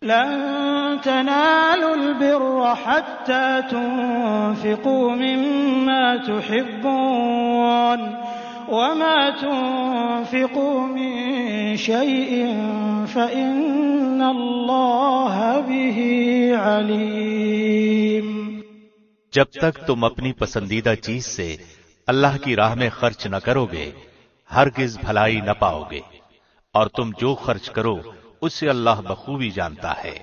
لن تنالوا البر حتى تنفقوا مما تحبون وما تنفقوا من شيء فإن الله به عليم۔ جب تک تم اپنی پسندیدہ چیز سے اللہ کی راہ میں خرچ نہ کرو گے ہرگز بھلائی نہ پاؤ گے، اور تم جو خرچ کرو اسے اللہ بخوبی جانتا ہے۔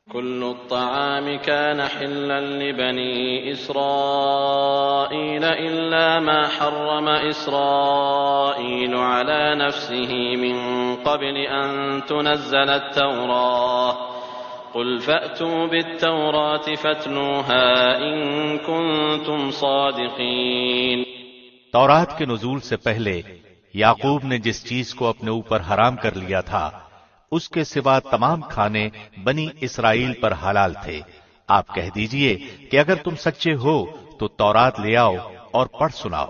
كل الطعام كان حلا لبني إسرائيل إلا ما حرم إسرائيل على نفسه من قبل أن تنزل التوراة قل فأتوا بالتوراة فاتلوها إن كنتم صادقين۔ تورات کے نزول سے پہلے یعقوب نے جس چیز کو اپنے اوپر حرام کر لیا تھا اس کے سوا تمام کھانے بنی اسرائیل پر حلال تھے۔ آپ کہہ دیجئے کہ اگر تم سچے ہو تو تورات لے آؤ اور پڑھ سناؤ۔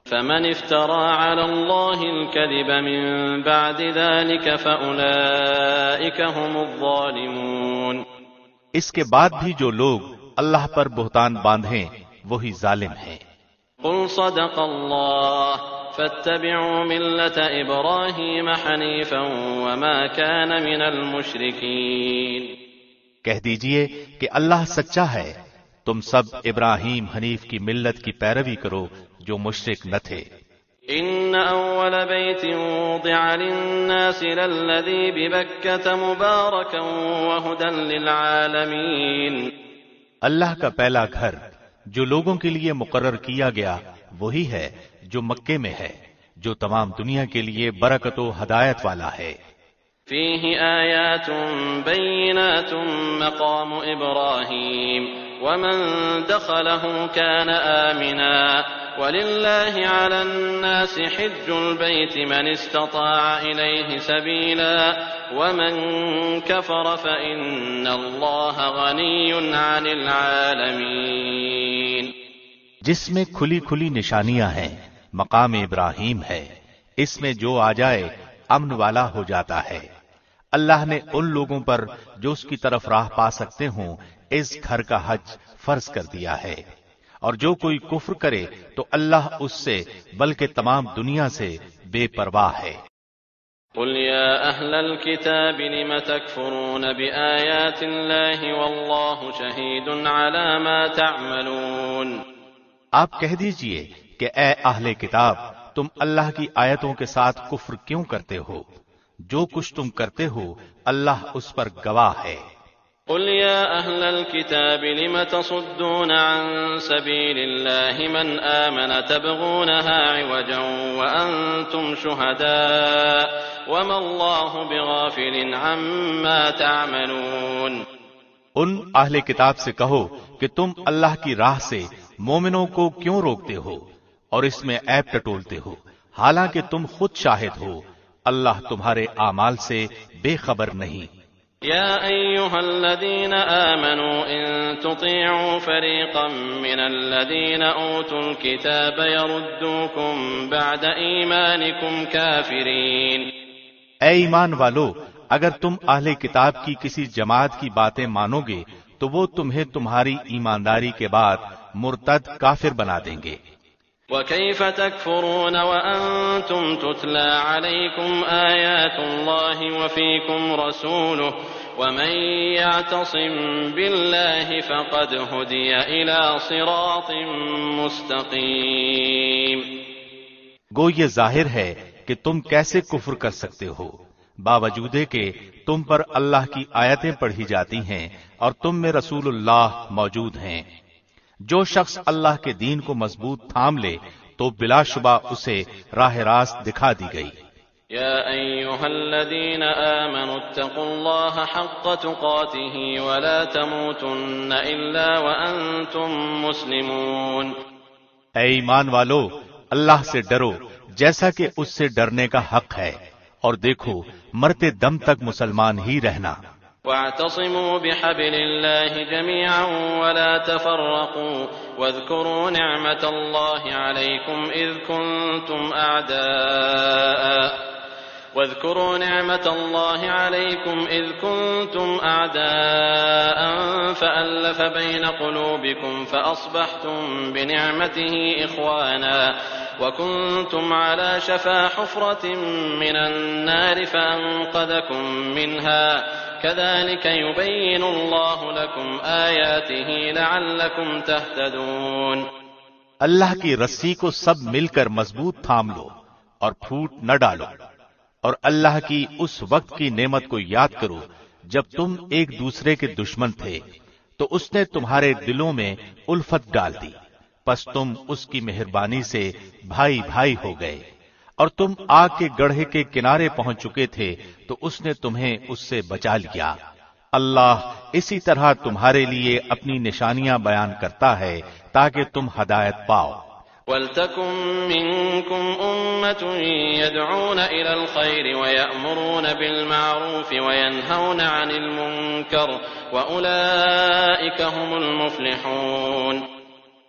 فمن افترى على الله الكذب من بعد ذلك فأولئك هم الظالمون۔ اس کے بعد بھی جو لوگ اللہ پر بہتان باندھیں وہی ظالم ہیں۔ قل صدق الله فاتبعوا ملة إبراهيم حنيفا وما كان من المشركين۔ کہہ دیجئے کہ اللہ سچا ہے، تم سب ابراہیم حنیف کی ملت کی پیروی کرو جو مشرک نہ تھے۔ إن أول بيت وضع للناس للذي ببكة مباركا وهدى للعالمين۔ اللہ کا پہلا گھر جو لوگوں کے لیے مقرر کیا گیا وہی ہے جو مکے میں ہے، جو تمام دنیا کے لیے برکت و ہدایت والا ہے۔ فيه آيات بينات مقام إبراهيم ومن دخله كان آمنا ولله على الناس حج البيت من استطاع إليه سبيلا ومن كفر فإن الله غني عن العالمين۔ جس میں کھلی کھلی نشانیاں ہیں، مقام ابراہیم ہے، اس میں جو آ جائے امن والا ہو جاتا ہے۔ اللہ نے ان لوگوں پر جو اس کی طرف راہ پا سکتے ہوں اس گھر کا حج فرض کر دیا ہے، اور جو کوئی کفر کرے تو اللہ اس سے بلکہ تمام دنیا سے بے پرواہ ہے۔ قل يا أهل الكتاب لم تكفرون بآيات الله والله شهيد على ما تعملون۔ آپ کہہ دیجئے کہ اے اہل کتاب تم اللہ کی آیتوں کے ساتھ کفر کیوں کرتے ہو؟ جو کچھ تم کرتے ہو اللہ اس پر گواہ ہے۔ قل يا أهل الكتاب لم تصدون عن سبيل الله من آمن تبغونها عوجا وأنتم شهداء وما الله بغافل عما تعملون۔ ان اہل کتاب سے کہو کہ تم اللہ کی راہ سے مومنوں کو کیوں روکتے ہو اور اس میں عیب ٹٹولتے ہو، حالانکہ تم خود شاہد ہو، اللہ تمہارے اعمال سے بے خبر نہیں۔ يا أيها الذين آمنوا إن تطيعوا فريقا من الذين أوتوا الكتاب يردوكم بعد إيمانكم كافرين۔ اے ایمان والو، اگر تم اہل کتاب کی کسی جماعت کی باتیں مانو گے تو وہ تمہیں تمہاری ایمانداری کے بعد مرتد کافر بنا دیں گے۔ وكيف تكفرون وأنتم تتلى عليكم آيات الله وفيكم رسوله ومن يعتصم بالله فقد هدي إلى صراط مستقيم۔ گو یہ ظاہر ہے کہ تم کیسے کفر کر سکتے ہو باوجود کہ تم پر اللہ کی آیتیں پڑھی جاتی ہیں اور تم میں رسول اللہ موجود ہیں۔ جو شخص اللہ کے دین کو مضبوط تھام لے تو بلا شبہ اسے راہ راست دکھا دی گئی۔ يا أيها الذين آمنوا اتقوا الله حق تقاته ولا تموتن إلا وأنتم مسلمون۔ اے ایمان والو، اللہ سے ڈرو جیسا کہ اس سے ڈرنے کا حق ہے، اور دیکھو مرتے دم تک مسلمان ہی رہنا۔ واعتصموا بحبل الله جميعا ولا تفرقوا واذكروا نعمة الله عليكم إذ كنتم واذكروا نعمة الله عليكم إذ كنتم أعداء فألف بين قلوبكم فأصبحتم بنعمته إخوانا وكنتم على شفا حفرة من النار فأنقذكم منها كذلك يبين الله لكم آياته لعلكم تهتدون۔ اللہ کی رسی کو سب مل کر مضبوط تھام لو اور پھوٹ نہ ڈالو، اور اللہ کی اس وقت کی نعمت کو یاد کرو جب تم ایک دوسرے کے دشمن تھے تو اس نے تمہارے دلوں میں الفت ڈال دی، پس تم اس کی مہربانی سے بھائی بھائی ہو گئے، اور تم آگ کے گڑھے کے کنارے پہنچ چکے تھے تو اس نے تمہیں اس سے بچا لیا۔ اللہ اسی طرح تمہارے لیے اپنی نشانیاں بیان کرتا ہے تاکہ تم ہدایت پاؤ۔ وَلْتَكُن مِّنكُمْ أُمَّةٌ يَدْعُونَ إِلَى الْخَيْرِ وَيَأْمُرُونَ بِالْمَعْرُوفِ وَيَنْهَوْنَ عَنِ الْمُنكَرِ وَأُولَئِكَ هُمُ الْمُفْلِحُونَ۔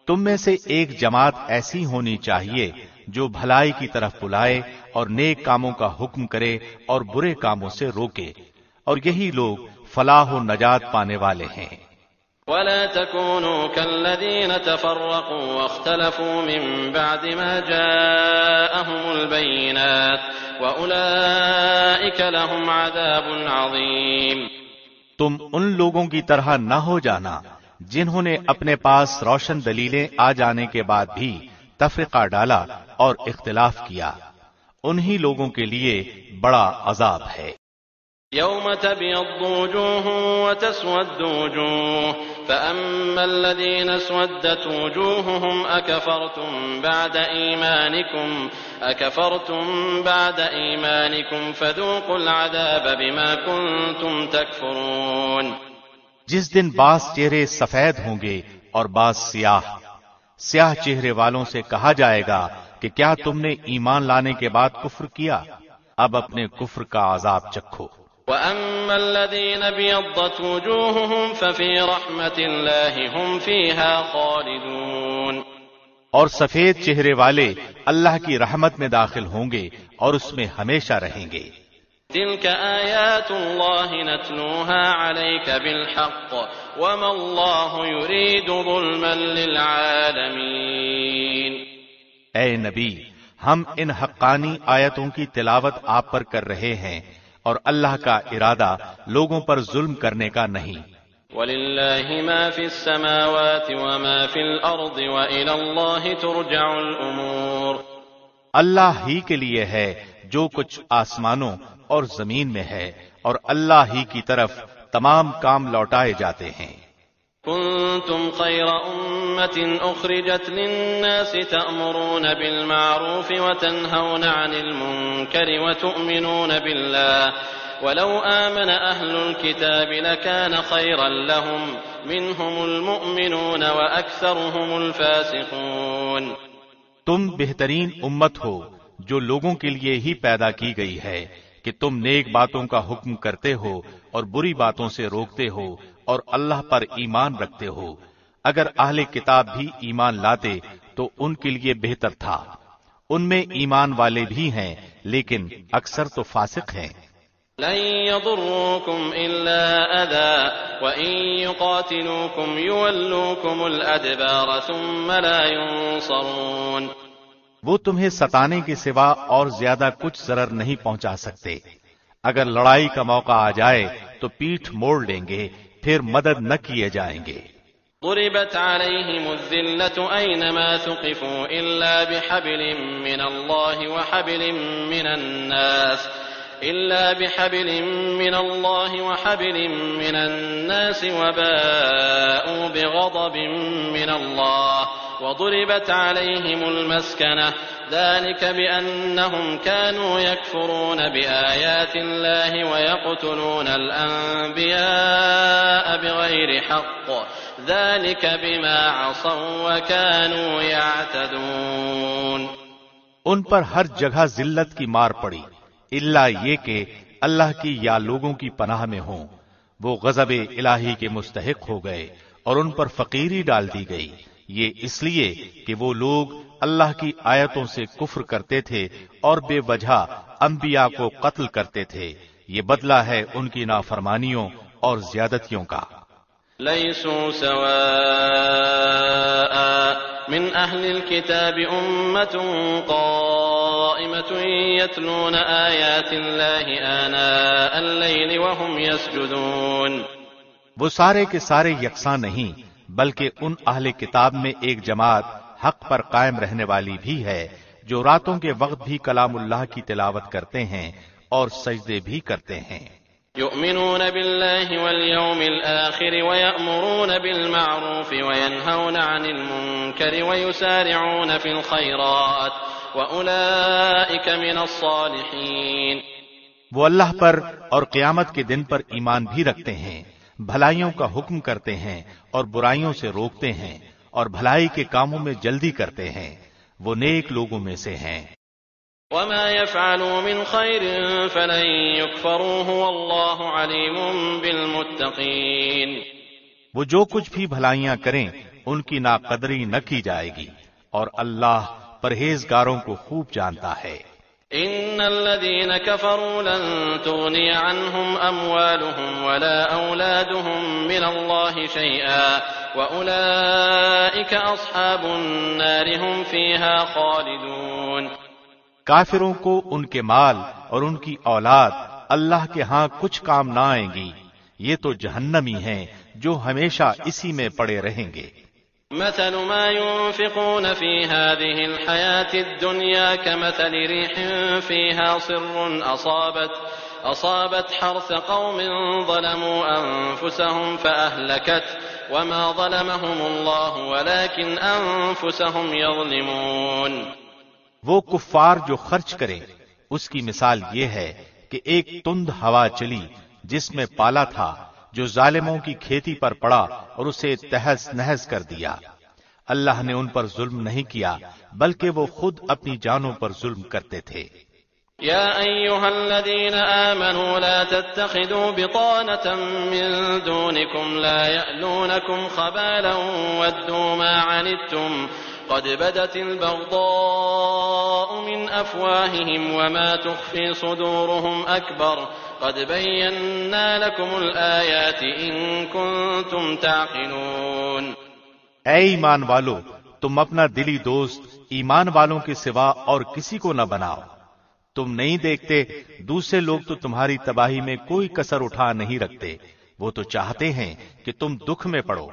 تم میں سے ایک جماعت ایسی ہونی چاہیے جو بھلائی کی طرف بلائے اور نیک کاموں کا حکم کرے اور برے کاموں سے روکے، اور یہی لوگ فلاح و نجات پانے والے ہیں۔ ولا تكونوا كالذين تفرقوا واختلفوا من بعد ما جاءهم البينات وأولئك لهم عذاب عظيم۔ تم ان لوگوں کی طرح نہ ہو جانا جنہوں نے اپنے پاس روشن دلیلیں آ جانے کے بعد بھی تفرقہ ڈالا اور اختلاف کیا، انہی لوگوں کے لیے بڑا عذاب ہے۔ يوم تبيض وجوه وتسود وجوه فأما الذين اسودت وجوههم أكفرتم بعد إيمانكم فذوقوا العذاب بما كنتم تكفرون۔ جس دن بعض چہرے سفید ہوں گے اور بعض سیاہ، سیاہ چہرے والوں سے کہا جائے گا کہ کیا تم نے ایمان لانے کے بعد کفر کیا؟ اب اپنے کفر کا عذاب چکھو۔ وَأَمَّا الَّذِينَ ابْيَضَّتْ وُجُوهُهُمْ فَفِي رَحْمَةِ اللَّهِ هُمْ فِيهَا خَالِدُونَ۔ اور سفید چہرے والے اللہ کی رحمت میں داخل ہوں گے اور اس میں ہمیشہ رہیں گے۔ تِلْكَ آيَاتُ اللَّهِ نَتْلُوهَا عَلَيْكَ بِالْحَقِّ وَمَا اللَّهُ يُرِيدُ ظُلْمًا لِّلْعَالَمِينَ۔ اے نبی، ہم ان حقانی آیتوں کی تلاوت آپ پر کر رہے ہیں، اور اللہ کا ارادہ لوگوں پر ظلم کرنے کا نہیں۔ وَلِلَّهِ مَا فِي السَّمَاوَاتِ وَمَا فِي الْأَرْضِ وَإِلَى اللَّهِ تُرْجَعُ الْأُمُورُ۔ اللہ ہی کے لیے ہے جو کچھ آسمانوں اور زمین میں ہے، اور اللہ ہی کی طرف تمام کام لوٹائے جاتے ہیں۔ كنتم خير أمة أخرجت للناس تأمرون بالمعروف وتنهون عن المنكر وتؤمنون بالله ولو آمن أهل الكتاب لكان خيرا لهم منهم المؤمنون وأكثرهم الفاسقون۔ تم بہترین امت ہو جو لوگوں کے لیے ہی پیدا کی گئی ہے کہ تم نیک باتوں کا حکم کرتے ہو اور بری باتوں سے روکتے ہو اور اللہ پر ایمان رکھتے ہو۔ اگر اہل کتاب بھی ایمان لاتے تو ان کے لیے بہتر تھا، ان میں ایمان والے بھی ہیں لیکن اکثر تو فاسق ہیں۔ لن يضروكم إلا أذى وإن يقاتلوكم يولوكم الأدبار ثم لا ينصرون۔ وہ تمہیں ستانے کے سوا اور زیادہ کچھ ضرر نہیں پہنچا سکتے، اگر لڑائی کا موقع آ جائے تو پیٹھ موڑ لیں گے، پھر مدد نہ کیے جائیں گے۔ ضربت عليهم الذلة أينما ثقفوا إلا بحبل من الله وحبل من الناس وباءوا بغضب من الله وضربت عليهم المسكنة ذلك بأنهم كانوا يكفرون بآيات الله ويقتلون الأنبياء بغير حق ذلك بما عصوا وكانوا يعتدون۔ ان پر ہر جگہ ذلت کی مار پڑی، الا یہ کہ اللہ کی یا لوگوں کی پناہ میں ہوں، وہ غضب الہی کے مستحق ہو گئے اور ان پر فقیری ڈال دی گئی، یہ اس لیے کہ وہ لوگ اللہ کی آیتوں سے کفر کرتے تھے اور بے وجہ انبیاء کو قتل کرتے تھے، یہ بدلہ ہے ان کی نافرمانیوں اور زیادتیوں کا۔ ليسوا سواء من أهل الكتاب أمة قائمة يتلون آيات الله آناء الليل وهم يسجدون۔ وہ سارے کے سارے یکساں نہیں، بلکہ ان اہل کتاب میں ایک جماعت حق پر قائم رہنے والی بھی ہے، جو راتوں کے وقت بھی کلام اللہ کی تلاوت کرتے ہیں اور سجدے بھی کرتے ہیں۔ يؤمنون بالله واليوم الآخر ويأمرون بالمعروف وينهون عن المنكر ويسارعون في الخيرات وأولئك من الصالحين۔ وہ اللہ پر اور قیامت کے دن پر ایمان بھی رکھتے ہیں، بھلائیوں کا حکم کرتے ہیں اور برائیوں سے روکتے ہیں اور بھلائی کے کاموں میں جلدی کرتے ہیں، وہ نیک لوگوں میں سے ہیں۔ وما يفعلوا من خير فلن يكفروه والله عليم بالمتقين۔ وہ جو کچھ بھی بھلائیاں کریں ان کی ناقدری نہ کی جائے گی، اور اللہ پرہیزگاروں کو خوب جانتا ہے۔ ان الذين كفروا لن تغني عنهم اموالهم ولا اولادهم من الله شيئا واولئك اصحاب النار هم فيها خالدون۔ کافروں کو ان کے مال اور ان کی اولاد اللہ کے ہاں کچھ کام نہ آئیں گی، یہ تو جہنمی ہیں جو ہمیشہ اسی میں پڑے رہیں گے۔ مثل ما ينفقون في هذه الحياة الدنيا كمثل ريح فيها صر أصابت حرث قوم ظلموا أنفسهم فأهلكت وما ظلمهم الله ولكن أنفسهم يظلمون۔ وہ کفار جو خرچ کریں اس کی مثال یہ ہے کہ ایک تند ہوا چلی جس میں پالا تھا، جو ظالموں کی کھیتی پر پڑا اور اسے تہز نہز کر دیا۔ اللہ نے ان پر ظلم نہیں کیا بلکہ وہ خود اپنی جانوں پر ظلم کرتے تھے۔ يا أيها الذين آمنوا لا تتخذوا بطانة من دونكم لا يألونكم خبالا ودوا ما عنتم قد بدت البغضاء من أفواههم وما تخفي صدورهم أكبر قد بينا لكم الآيات إن كنتم تعقلون۔ اے ایمان والو، تم اپنا دلی دوست ایمان والوں کے سوا اور کسی کو نہ بناؤ۔ تم نہیں دیکھتے دوسرے لوگ تو تمہاری تباہی میں کوئی کسر اٹھا نہیں رکھتے، وہ تو چاہتے ہیں کہ تم دکھ میں پڑو۔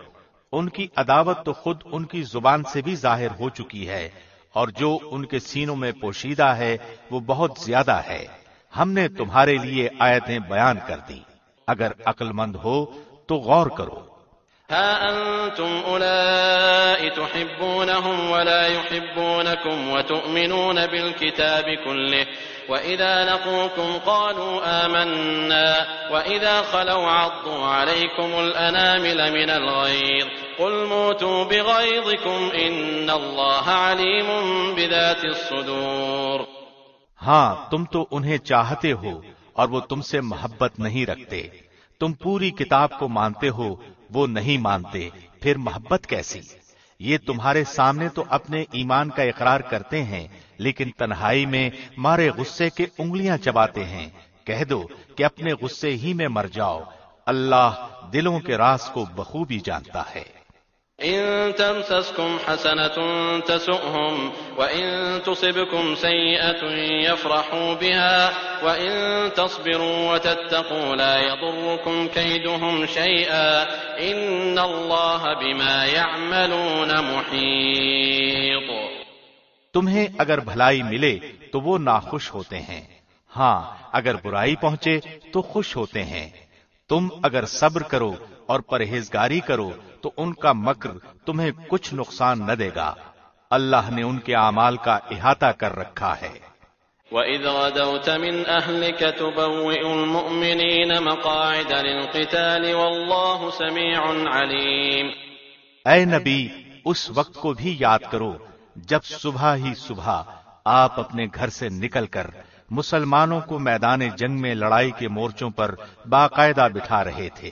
ان کی عداوت تو خود ان کی زبان سے بھی ظاہر ہو چکی ہے، اور جو ان کے سینوں میں پوشیدہ ہے وہ بہت زیادہ ہے۔ ہم نے تمہارے لیے آیتیں بیان کر دی، اگر عقل مند ہو تو غور کرو۔ ها أنتم أولئك تحبونهم ولا يحبونكم وتؤمنون بالكتاب كله وإذا لقوكم قالوا آمنا وإذا خلوا عضوا عليكم الأنامل من الغيظ قل موتوا بغيظكم إن الله عليم بذات الصدور۔ ہاں، تم تو انہیں چاہتے ہو اور وہ تم سے محبت نہیں رکھتے، تم پوری کتاب کو مانتے ہو، وہ نہیں مانتے، پھر محبت کیسی؟ یہ تمہارے سامنے تو اپنے ایمان کا اقرار کرتے ہیں لیکن تنہائی میں مارے غصے کے انگلیاں چباتے ہیں۔ کہہ دو کہ اپنے غصے ہی میں مر جاؤ، اللہ دلوں کے راز کو بخوبی جانتا ہے۔ إن تمسسكم حسنة تسؤهم وإن تصبكم سيئة يفرحوا بها وإن تصبروا وتتقوا لا يضركم كيدهم شيئا إن الله بما يعملون محيط۔ تمہیں اگر بھلائی ملے تو وہ ناخوش ہوتے ہیں، ہاں اگر برائی پہنچے تو خوش ہوتے ہیں۔ تم اگر صبر کرو اور پرہیزگاری کرو تو ان کا مکر تمہیں کچھ نقصان نہ دے گا، اللہ نے ان کے اعمال کا احاطہ کر رکھا ہے۔ وَإِذْ غَدَوْتَ مِنْ أَهْلِكَ تُبَوِّئُ الْمُؤْمِنِينَ مَقَاعِدَ لِلْقِتَالِ وَاللَّهُ سَمِيعٌ عَلِيمٌ۔ اے نبی، اس وقت کو بھی یاد کرو جب صبح ہی صبح آپ اپنے گھر سے نکل کر مسلمانوں کو میدان جنگ میں لڑائی کے مورچوں پر باقاعدہ بٹھا رہے تھے،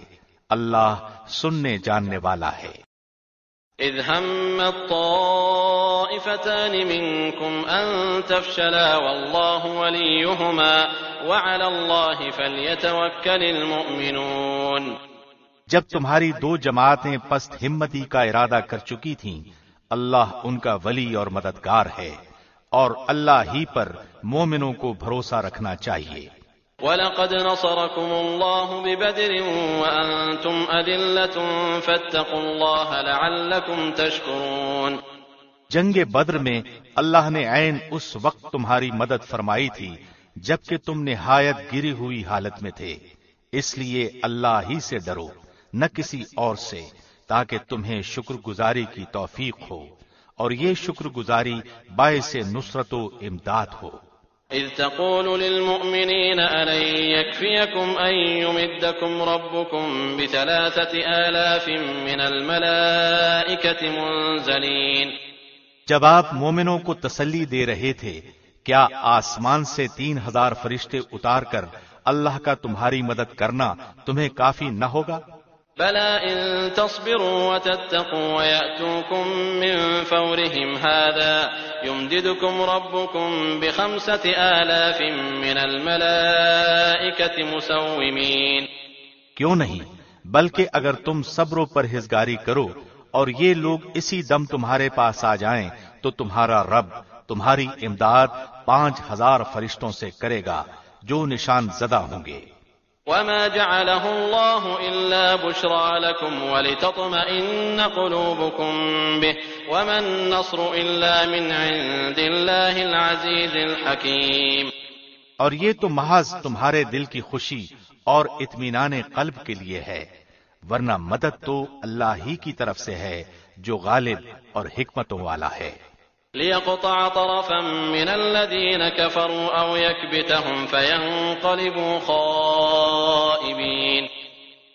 اللہ سننے جاننے والا ہے۔ اذ هم الطائفتان طائفتان منكم أن تفشلا والله وليهما وعلى الله فليتوكل المؤمنون۔ جب تمہاری دو جماعتیں پست ہمتی کا ارادہ کر چکی تھیں، اللہ ان کا ولی اور مددگار ہے، اور اللہ ہی پر مومنوں کو بھروسہ رکھنا چاہیے۔ وَلَقَدْ نَصَرَكُمُ اللَّهُ بِبَدْرٍ وَأَنْتُمْ أَذِلَّةٌ فَاتَّقُوا اللَّهَ لَعَلَّكُمْ تَشْكُرُونَ۔ جنگ بدر میں اللہ نے عین اس وقت تمہاری مدد فرمائی تھی جبکہ تم نہایت گری ہوئی حالت میں تھے، اس لیے اللہ ہی سے ڈرو، نہ کسی اور سے، تاکہ تمہیں شکر گزاری کی توفیق ہو، اور یہ شکر گزاری باعث نصرت و امداد ہو۔ إذ تقول للمؤمنين ألن يكفيكم أن يمدكم ربكم ب3,000 من الملائكة منزلين۔ جب آپ مومنوں کو تسلی دے رہے تھے، کیا آسمان سے 3,000 فرشتے اتار کر اللہ کا تمہاری مدد کرنا تمہیں کافی نہ ہوگا؟ بلى إن تصبروا وتتقوا ويأتوكم من فورهم هذا يمددكم ربكم ب5,000 من الملائكة مسومين۔ کیوں نہیں، بلکہ اگر تم صبر و پرہیزگاری کرو اور یہ لوگ اسی دم تمہارے پاس آ جائیں تو تمہارا رب تمہاری امداد 5,000 فرشتوں سے کرے گا جو نشان زدہ ہوں گے۔ وما جعله الله إلا بشرى لكم ولتطمئن قلوبكم به وما النصر إلا من عند الله العزيز الحكيم۔ اور یہ تو محض تمہارے دل کی خوشی اور اطمینان قلب کے لیے ہے، ورنہ مدد تو اللہ ہی کی طرف سے ہے جو غالب اور حکمتوں والا ہے۔ ليقطع طرفا من الذين كفروا أو يكبتهم فينقلبوا خائبين۔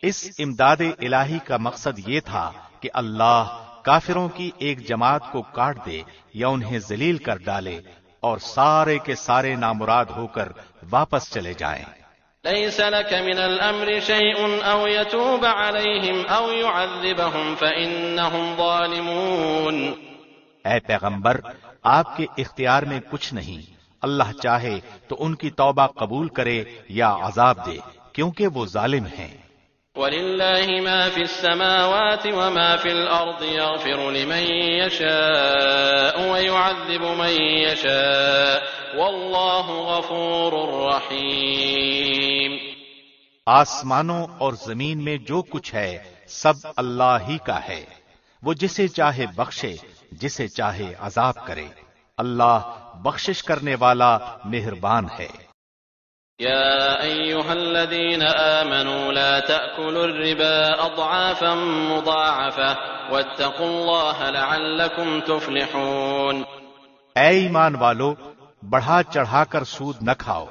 اس امداد الہی کا مقصد یہ تھا کہ اللہ کافروں کی ایک جماعت کو کاٹ دے یا انہیں ذلیل کر ڈالے اور سارے کے سارے نامراد ہو کر واپس چلے جائیں۔ ليس لك من الأمر شيء أو يتوب عليهم أو يعذبهم فإنهم ظالمون۔ اے پیغمبر، آپ کے اختیار میں کچھ نہیں، اللہ چاہے تو ان کی توبہ قبول کرے یا عذاب دے، کیونکہ وہ ظالم ہیں۔ وَلِلَّهِ مَا فِي السَّمَاوَاتِ وَمَا فِي الْأَرْضِ يَغْفِرُ لِمَن يَشَاءُ وَيُعَذِّبُ مَن يَشَاءُ وَاللَّهُ غَفُورٌ رَّحِيمٌ۔ آسمانوں اور زمین میں جو کچھ ہے سب اللہ ہی کا ہے، وہ جسے چاہے بخشے، جسے چاہے عذاب کرے، اللہ بخشش کرنے والا مہربان ہے۔ يا أيها الذين آمنوا لا تأكلوا الربا أضعافا مضاعفة واتقوا الله لعلكم تفلحون۔ اے ایمان والو، بڑھا چڑھا کر سود نہ کھاؤ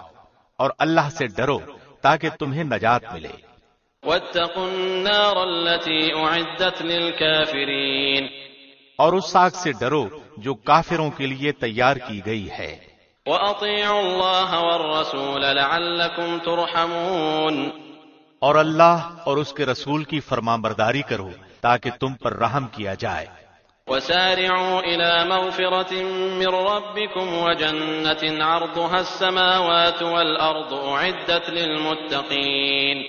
اور اللہ سے ڈرو تاکہ تمہیں نجات ملے۔ واتقوا النار التي أعدت للكافرين۔ اور اس آگ سے ڈرو جو کافروں کے لیے تیار کی گئی ہے۔ وَأَطِيعُوا اللَّهَ وَالرَّسُولَ لَعَلَّكُمْ تُرْحَمُونَ۔ اور اللہ اور اس کے رسول کی فرمانبرداری کرو تاکہ تم پر رحم کیا جائے۔ وَسَارِعُوا إِلَى مَغْفِرَةٍ مِّن رَّبِّكُمْ وَجَنَّةٍ عَرْضُهَا السَّمَاوَاتُ وَالْأَرْضُ أُعِدَّتْ لِلْمُتَّقِينَ۔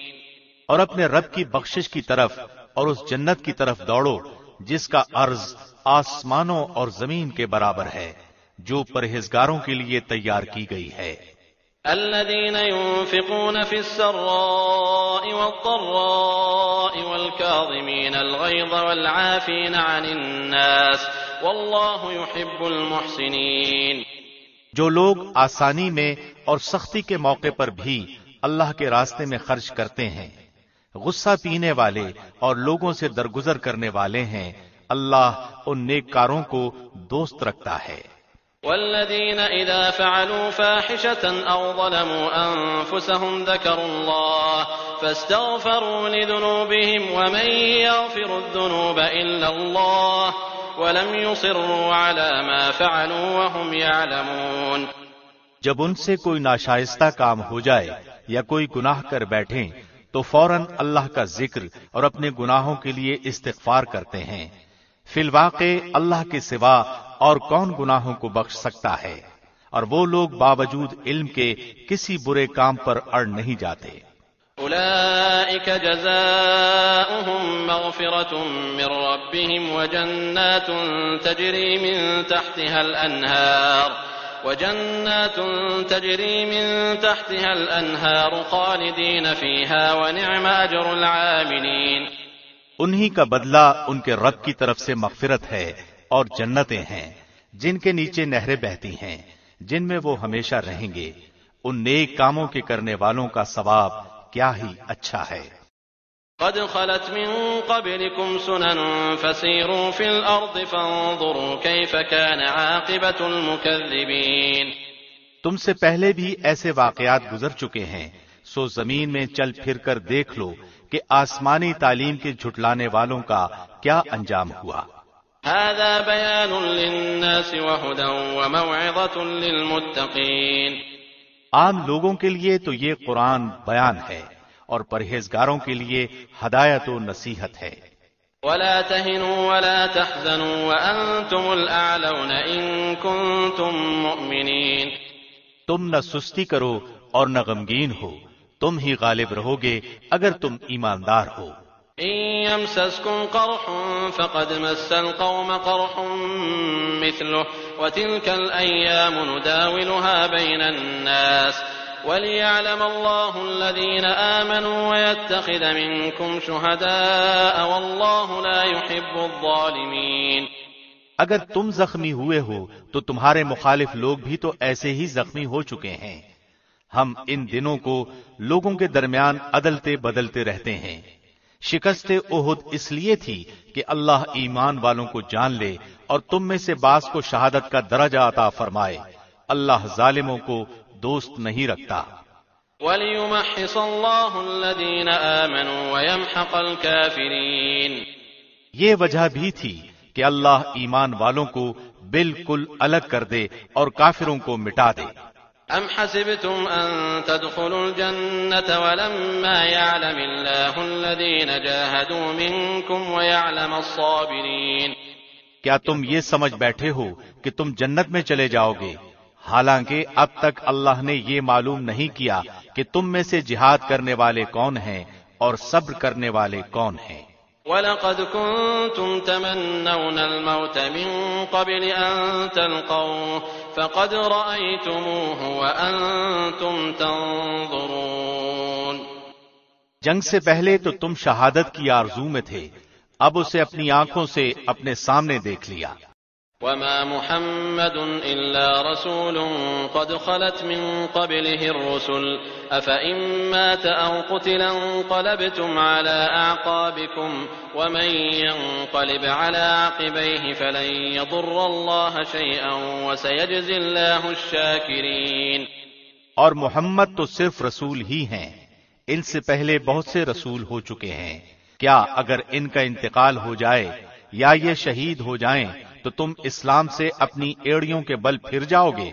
اور اپنے رب کی بخشش کی طرف اور اس جنت کی طرف دوڑو جس کا عرض آسمانوں اور زمین کے برابر ہے، جو پرہیزگاروں کے لیے تیار کی گئی ہے۔ الذين ينفقون في السراء والضراء والكاظمين الغيظ والعافين عن الناس والله يحب المحسنين۔ جو لوگ آسانی میں اور سختی کے موقع پر بھی اللہ کے راستے میں خرچ کرتے ہیں، غصہ پینے والے اور لوگوں سے درگزر کرنے والے ہیں، اللہ ان نیک کاروں کو دوست رکھتا ہے۔ والذين إذا فعلوا فاحشة أو ظلموا أنفسهم ذكروا الله فاستغفروا لذنوبهم ومن يغفر الذنوب إلا الله ولم يصروا على ما فعلوا وهم يعلمون۔ جب ان سے کوئی ناشائستہ کام ہو جائے یا کوئی گناہ کر بیٹھیں تو فوراً اللہ کا ذکر اور اپنے گناہوں کے لیے استغفار کرتے ہیں، فی الواقع اللہ کے سوا اور کون گناہوں کو بخش سکتا ہے؟ اور وہ لوگ باوجود علم کے کسی برے کام پر اڑ نہیں جاتے۔ أولئك جزاؤهم مغفرة من ربهم وجنات تجري من تحتها الأنهار خالدين فيها ونعم أجر العاملين۔ انہی کا بدلہ ان کے رب کی طرف سے مغفرت ہے اور جنتیں ہیں جن کے نیچے نہریں بہتی ہیں، جن میں وہ ہمیشہ رہیں گے۔ ان نیک کاموں کے کرنے والوں کا ثواب کیا ہی اچھا ہے۔ قد خلت من قبلكم سنن فسيروا في الأرض فانظروا كيف كان عاقبة المكذبين۔ تم سے پہلے بھی ایسے واقعات گزر چکے ہیں، سو زمین میں چل پھر کر دیکھ لو کہ آسمانی تعلیم کے جھٹلانے والوں کا کیا انجام ہوا۔ هذا بيان للناس وهدى وموعظة للمتقين۔ عام لوگوں کے لیے تو یہ قرآن بیان ہے اور پرہیزگاروں کے لیے ہدایت و نصیحت ہے۔ ولا تهنوا ولا تحزنوا وأنتم الأعلون إن كنتم مؤمنين۔ تم نہ سستی کرو اور نہ غمگین ہو، تم ہی غالب رہو گے اگر تم ایماندار ہو۔ إن يمسسكم قرح فقد مس القوم قرح مثله وتلك الأيام نداولها بين الناس وليعلم الله الذين آمنوا ويتخذ منكم شهداء والله لا يحب الظالمين۔ اگر تم زخمی ہوئے ہو تو تمہارے مخالف لوگ بھی تو ایسے ہی زخمی ہو چکے ہیں۔ ہم ان دنوں کو لوگوں کے درمیان عدلتے بدلتے رہتے ہیں۔ شکست احد اس لیے تھی کہ اللہ ایمان والوں کو جان لے اور تم میں سے بعض کو شہادت کا درجہ عطا فرمائے۔ اللہ ظالموں کو دوست نہیں رکھتا۔ وَلِيُمَحِّصَ اللَّهُ الَّذِينَ آمَنُوا وَيَمْحَقَ الْكَافِرِينَ۔ یہ وجہ بھی تھی کہ اللہ ایمان والوں کو بالکل الگ کر دے اور کافروں کو مٹا دے۔ أَمْ حَسِبْتُمْ أَن تَدْخُلُوا الْجَنَّةَ وَلَمَّا يَعْلَمِ اللَّهُ الَّذِينَ جَاهَدُوا مِنكُمْ وَيَعْلَمَ الصَّابِرِينَ۔ کیا تم یہ سمجھ بیٹھے ہو کہ تم جنت میں چلے جاؤ گے، حالانکہ اب تک اللہ نے یہ معلوم نہیں کیا کہ تم میں سے جہاد کرنے والے کون ہیں اور صبر کرنے والے کون ہیں۔ وَلَقَدْ كُنتُمْ تَمَنَّوْنَ الْمَوْتَ مِن قَبْلِ أَن تَلْقَوْهُ فَقَدْ رَأَيْتُمُوهُ وَأَنتُمْ تَنظُرُونَ۔ جنگ سے پہلے تو تم شہادت کی آرزو میں تھے، اب اسے اپنی آنکھوں سے اپنے سامنے دیکھ لیا۔ وَمَا مُحَمَّدٌ إِلَّا رَسُولٌ قَدْ خَلَتْ مِن قَبْلِهِ الرُّسُلُ أَفَإِن مَّاتَ أَوْ قُتِلَ انقَلَبْتُمْ عَلَىٰ أَعْقَابِكُمْ وَمَن يَنقَلِبْ عَلَىٰ عَقِبَيْهِ فَلَن يَضُرَّ اللَّهَ شَيْئًا وَسَيَجْزِي اللَّهُ الشَّاكِرِينَ۔ اور محمد تو صرف رسول ہی ہیں، ان سے پہلے بہت سے رسول ہو چکے ہیں۔ کیا اگر ان کا انتقال ہو جائے یا یہ شہید ہو جائیں تو تم اسلام سے اپنی ایڑیوں کے بل پھر جاؤ گے؟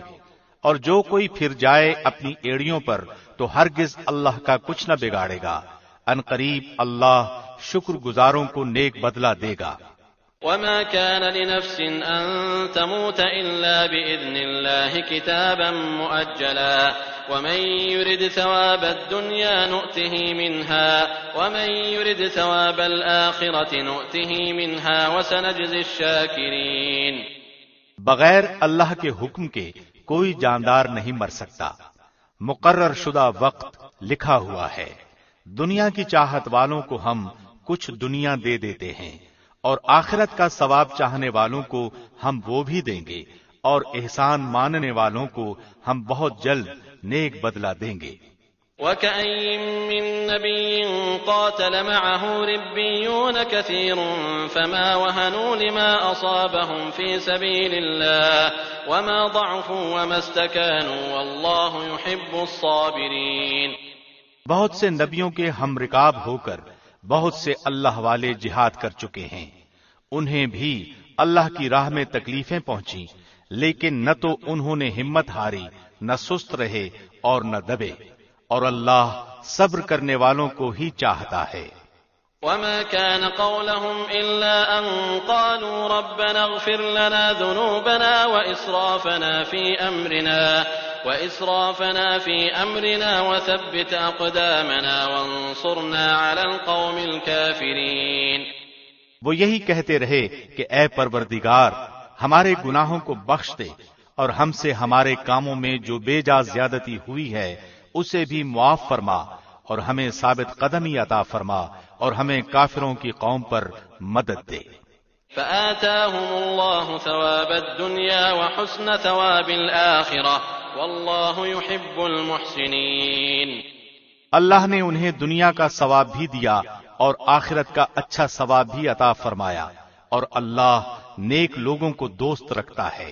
اور جو کوئی پھر جائے اپنی ایڑیوں پر تو ہرگز اللہ کا کچھ نہ بگاڑے گا۔ ان قریب اللہ شکر گزاروں کو نیک بدلہ دے گا۔ وَمَا كَانَ لِنَفْسٍ أَن تَمُوتَ إِلَّا بِإِذْنِ اللَّهِ كِتَابًا مُؤَجَّلًا وَمَن يُرِدْ ثَوَابَ الدُّنْيَا نُؤْتِهِ مِنْهَا وَمَن يُرِدْ ثَوَابَ الْآخِرَةِ نُؤْتِهِ مِنْهَا وَسَنَجْزِي الشَّاكِرِينَ۔ بغیر اللہ کے حکم کے کوئی جاندار نہیں مر سکتا، مقرر شدہ وقت لکھا ہوا ہے۔ دنیا کی چاہت والوں کو ہم کچھ دنیا دے دیتے ہیں اور آخرت کا ثواب چاہنے والوں کو ہم وہ بھی دیں گے، اور احسان ماننے والوں کو ہم بہت جلد نیک بدلہ دیں گے۔ وَكَأَيِّن مِّن نَّبِيٍّ قَاتَلَ مَعَهُ رِبِّيُّونَ كَثِيرٌ فَمَا وَهَنُوا لِمَا أَصَابَهُمْ فِي سَبِيلِ اللَّهِ وَمَا ضَعُفُوا وَمَا اسْتَكَانُوا وَاللَّهُ يُحِبُّ الصَّابِرِينَ۔ بہت سے نبیوں کے ہم رکاب ہو کر بہت سے اللہ والے جہاد کر چکے ہیں، انہیں بھی اللہ کی راہ میں تکلیفیں پہنچی، لیکن نہ تو انہوں نے ہمت ہاری، نہ سست رہے اور نہ دبے، اور اللہ صبر کرنے والوں کو ہی چاہتا ہے۔ وما كان قولهم إلا أن قالوا ربنا اغفر لنا ذنوبنا وإسرافنا في أمرنا وثبت أقدامنا وانصرنا على القوم الكافرين. وہ یہی کہتے رہے کہ اے پروردگار ہمارے گناہوں کو بخش دے اور ہم سے ہمارے کاموں میں جو بے جا زیادتی ہوئی ہے اسے بھی معاف فرما اور ہمیں ثابت قدمی عطا فرما اور ہمیں کافروں کی قوم پر مدد دے. فآتاهم الله ثواب الدنيا وحسن ثواب الآخرة والله يحب المحسنين. اللہ نے انہیں دنیا کا ثواب بھی دیا اور آخرت کا اچھا ثواب بھی عطا فرمایا اور اللہ نیک لوگوں کو دوست رکھتا ہے.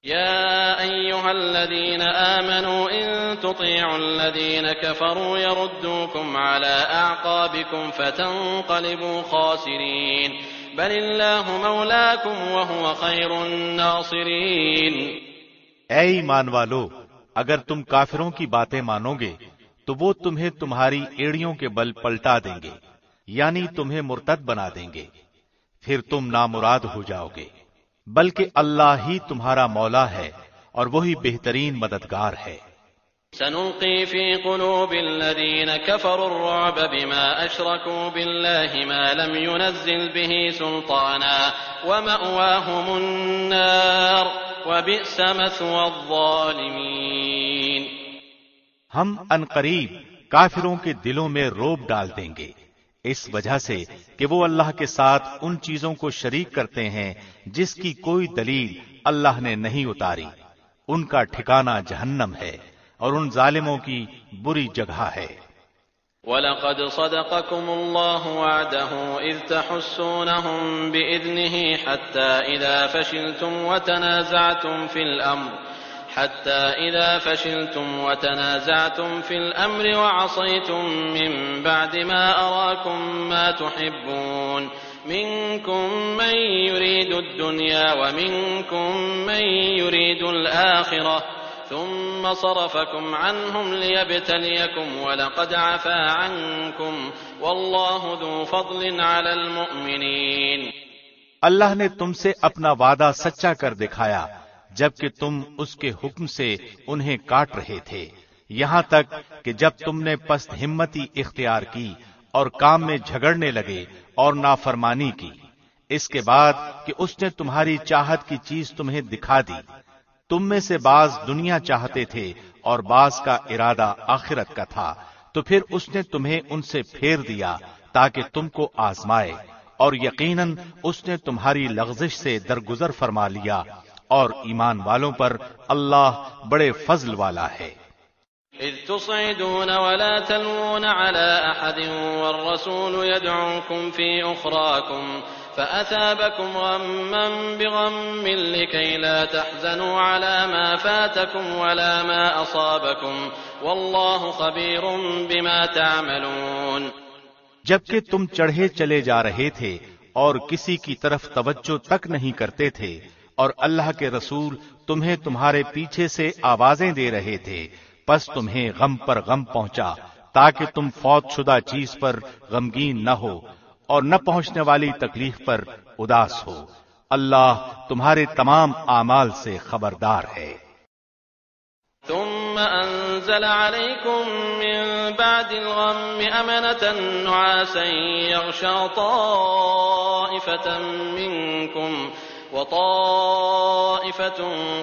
يا أيها الذين آمنوا إن تطيعوا الذين كفروا يردوكم على أعقابكم فتنقلبوا خاسرين بل الله مولاكم وهو خير الناصرين. اے ایمان والو، اگر تم کافروں کی باتیں مانو گے تو وہ تمہیں تمہاری ایڑیوں کے بل پلٹا دیں گے، یعنی تمہیں مرتد بنا دیں گے، پھر تم نامراد ہو جاؤ گے. بلکہ اللہ ہی تمہارا مولا ہے اور وہی بہترین مددگار ہے. سنلقي في قلوب الذين كفروا الرعب بما أشركوا بالله ما لم ينزل به سلطانا ومأواهم النار وبئس مثوى الظالمين. ہم عنقریب کافروں کے دلوں میں روب ڈال دیں گے اس وجہ سے کہ وہ اللہ کے ساتھ ان چیزوں کو شریک کرتے ہیں جس کی کوئی دلیل اللہ نے نہیں اتاری. ان کا ٹھکانہ جہنم ہے اور ان ظالموں کی بری جگہ ہے. وَلَقَدْ صَدَقَكُمُ اللَّهُ وَعْدَهُ إِذْ تَحُسُّونَهُم بِإِذْنِهِ حَتَّى إِذَا فَشِلْتُمْ وَتَنَازَعْتُمْ فِي الْأَمْرِ وَعَصَيْتُم مِّن بَعْدِ مَا أَرَاكُم مَّا تُحِبُّونَ مِنكُم مَّن يُرِيدُ الدُّنْيَا وَمِنكُم مَّن يُرِيدُ الْآخِرَةَ ثُمَّ صَرَفَكُمْ عَنْهُمْ لِيَبْتَلِيَكُمْ وَلَقَدْ عَفَا عَنكُمْ وَاللَّهُ ذُو فَضْلٍ عَلَى الْمُؤْمِنِينَ. اللہ نے تم سے اپنا وعدہ سچا کر دکھایا جبکہ تم اس کے حکم سے انہیں کاٹ رہے تھے، یہاں تک کہ جب تم نے پست ہمتی اختیار کی اور کام میں جھگڑنے لگے اور نافرمانی کی، اس کے بعد کہ اس نے تمہاری چاہت کی چیز تمہیں دکھا دی. تم میں سے بعض دنیا چاہتے تھے اور بعض کا ارادہ آخرت کا تھا، تو پھر اس نے تمہیں ان سے پھیر دیا تاکہ تم کو آزمائے، اور یقیناً اس نے تمہاری لغزش سے درگزر فرما لیا اور ایمان والوں پر اللہ بڑے فضل والا ہے. إذ تصعدون ولا تلوون على أحد والرسول يدعوكم في أخراكم فأثابكم غما بغم لكي لا تحزنوا على ما فاتكم ولا ما أصابكم والله خبير بما تعملون. جبکہ تم چڑھے چلے جا رہے تھے اور کسی کی طرف توجہ تک نہیں کرتے تھے اور اللہ کے رسول تمہیں تمہارے پیچھے سے آوازیں دے رہے تھے، پس تمہیں غم پر غم پہنچا تاکہ تم فوت شدہ چیز پر غمگین نہ ہو اور نہ پہنچنے والی تکلیف پر اداس ہو. اللہ تمہارے تمام اعمال سے خبردار ہے. ثم أنزل عليكم من بعد الغم أمنة نعاسا يغشى طائفة منكم وطائفة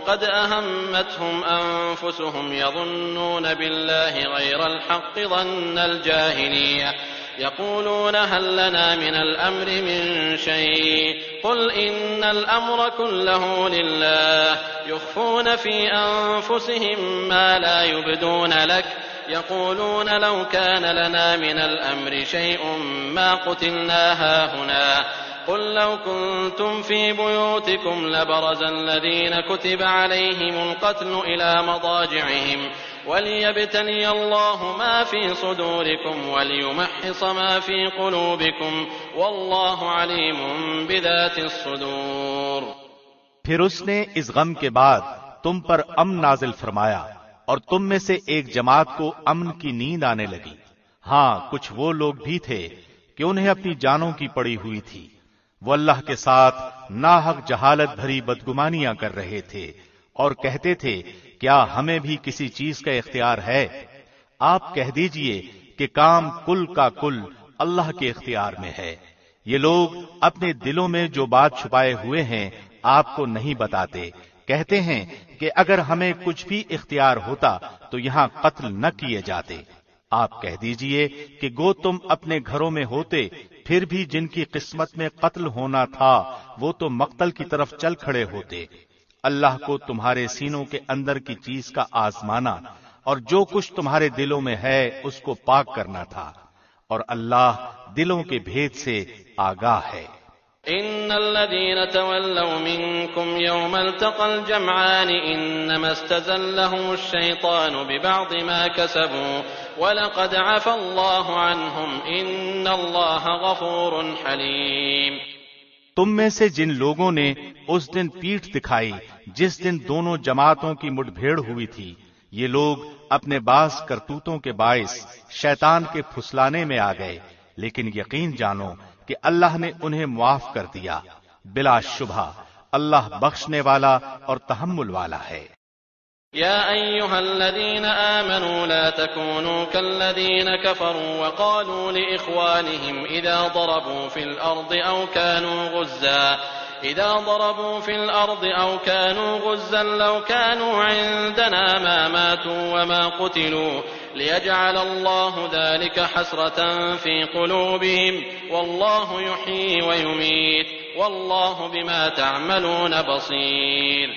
قد أهمتهم أنفسهم يظنون بالله غير الحق ظن الجاهلية يقولون هل لنا من الأمر من شيء قل إن الأمر كله لله يخفون في أنفسهم ما لا يبدون لك يقولون لو كان لنا من الأمر شيء ما قتلنا هاهنا قل لو كنتم في بيوتكم لبرز الذين كتب عليهم القتل إلى مضاجعهم وليبتلي الله ما في صدوركم وليمحص ما في قلوبكم والله عليم بذات الصدور. پھر اس نے اس غم کے بعد تم پر امن نازل فرمایا اور تم میں سے ایک جماعت کو امن کی نیند آنے لگی. ہاں کچھ وہ لوگ بھی تھے کہ انہیں اپنی جانوں کی پڑی ہوئی تھی، وہ اللہ کے ساتھ ناحق جہالت بھری بدگمانیاں کر رہے تھے اور کہتے تھے کیا ہمیں بھی کسی چیز کا اختیار ہے؟ آپ کہہ دیجئے کہ کام کل کا کل اللہ کے اختیار میں ہے۔ یہ لوگ اپنے دلوں میں جو بات چھپائے ہوئے ہیں آپ کو نہیں بتاتے، کہتے ہیں کہ اگر ہمیں کچھ بھی اختیار ہوتا تو یہاں قتل نہ کیے جاتے۔ آپ کہہ دیجئے کہ گو تم اپنے گھروں میں ہوتے، پھر بھی جن کی قسمت میں قتل ہونا تھا وہ تو مقتل کی طرف چل کھڑے ہوتے۔ اللہ کو تمہارے سینوں کے اندر کی چیز کا آزمانا اور جو کچھ تمہارے دلوں میں ہے اس کو پاک کرنا تھا، اور اللہ دلوں کے بھید سے آگاہ ہے۔ إن الذين تولوا منكم يوم التقى الجمعان إنما استزلهم الشيطان ببعض ما كسبوا ولقد عفى الله عنهم إن الله غفور حليم۔ تم میں سے جن لوگوں نے اس دن پیٹھ دکھائی جس دن دونوں جماعتوں کی مٹ بھیڑ ہوئی تھی، یہ لوگ اپنے بعض کرتوتوں کے باعث شیطان کے پھسلانے میں آ گئے، لیکن یقین جانو کہ اللہ نے انہیں معاف کر دیا، بلا شبہ اللہ بخشنے والا اور تحمل والا ہے۔ يا أيها الذين آمنوا لا تكونوا كالذين كفروا وقالوا لإخوانهم إذا ضربوا في الأرض أو كانوا غزا لو كانوا عندنا ما ماتوا وما قتلوا ليجعل الله ذلك حسرة في قلوبهم والله يحيي ويميت والله بما تعملون بصير۔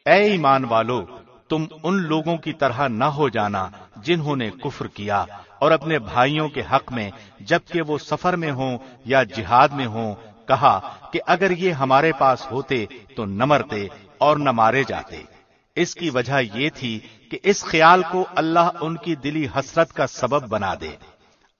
اے ایمان والو، تم ان لوگوں کی طرح نہ ہو جانا جنہوں نے کفر کیا اور اپنے بھائیوں کے حق میں جبکہ وہ سفر میں ہوں یا جہاد میں ہوں کہا کہ اگر یہ ہمارے پاس ہوتے تو نہ مرتے اور نہ مارے جاتے۔ اس کی وجہ یہ تھی کہ اس خیال کو اللہ ان کی دلی حسرت کا سبب بنا دے۔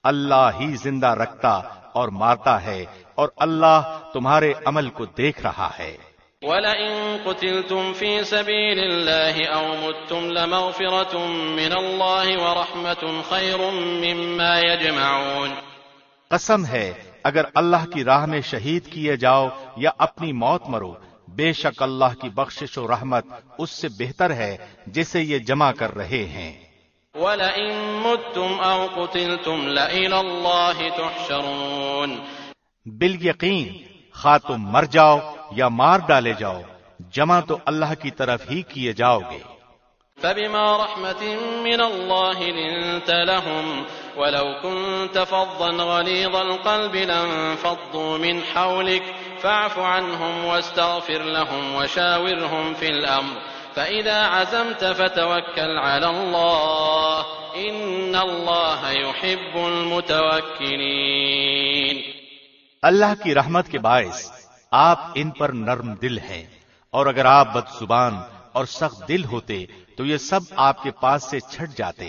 اللہ ہی زندہ رکھتا اور مارتا ہے اور اللہ تمہارے عمل کو دیکھ رہا ہے۔ وَلَئِن قُتِلْتُمْ فِي سَبِيلِ اللَّهِ أَوْ مُتُّمْ لَمَغْفِرَةٌ مِّنَ اللَّهِ وَرَحْمَةٌ خَيْرٌ مِّمَّا يَجْمَعُونَ۔ قسم ہے اگر اللہ کی راہ میں شہید کیے جاؤ یا اپنی موت مرو، بے شک اللہ کی بخشش و رحمت اس سے بہتر ہے جسے یہ جمع کر رہے ہیں۔ وَلَئِن مُتُّمْ أَوْ قُتِلْتُمْ لَإِلَى اللَّهِ تُحْشَرُونَ۔ بالیقین خواہ تم مر جاؤ یا مار ڈالے جاؤ، جمع تو اللہ کی طرف ہی کیے جاؤ گے۔ فَبِمَا رَحْمَةٍ مِّنَ اللَّهِ لِنتَ لَهُمْ وَلَوْ كُنتَ فَظًّا غَلِيظَ الْقَلْبِ لَانفَضُّوا مِنْ حَوْلِكَ فَاعْفُ عَنْهُمْ وَاسْتَغْفِرْ لَهُمْ وَشَاوِرْهُمْ فِي الْأَمْرِ فَإِذَا عَزَمْتَ فَتَوَكَّلْ عَلَى اللَّهِ إِنَّ اللَّهَ يُحِبُّ الْمُتَوَكِّلِينَ۔ اللہ کی رحمت کے باعث آپ ان پر نرم دل ہیں، اور اگر آپ بد زبان اور سخت دل ہوتے تو یہ سب آپ کے پاس سے چھٹ جاتے،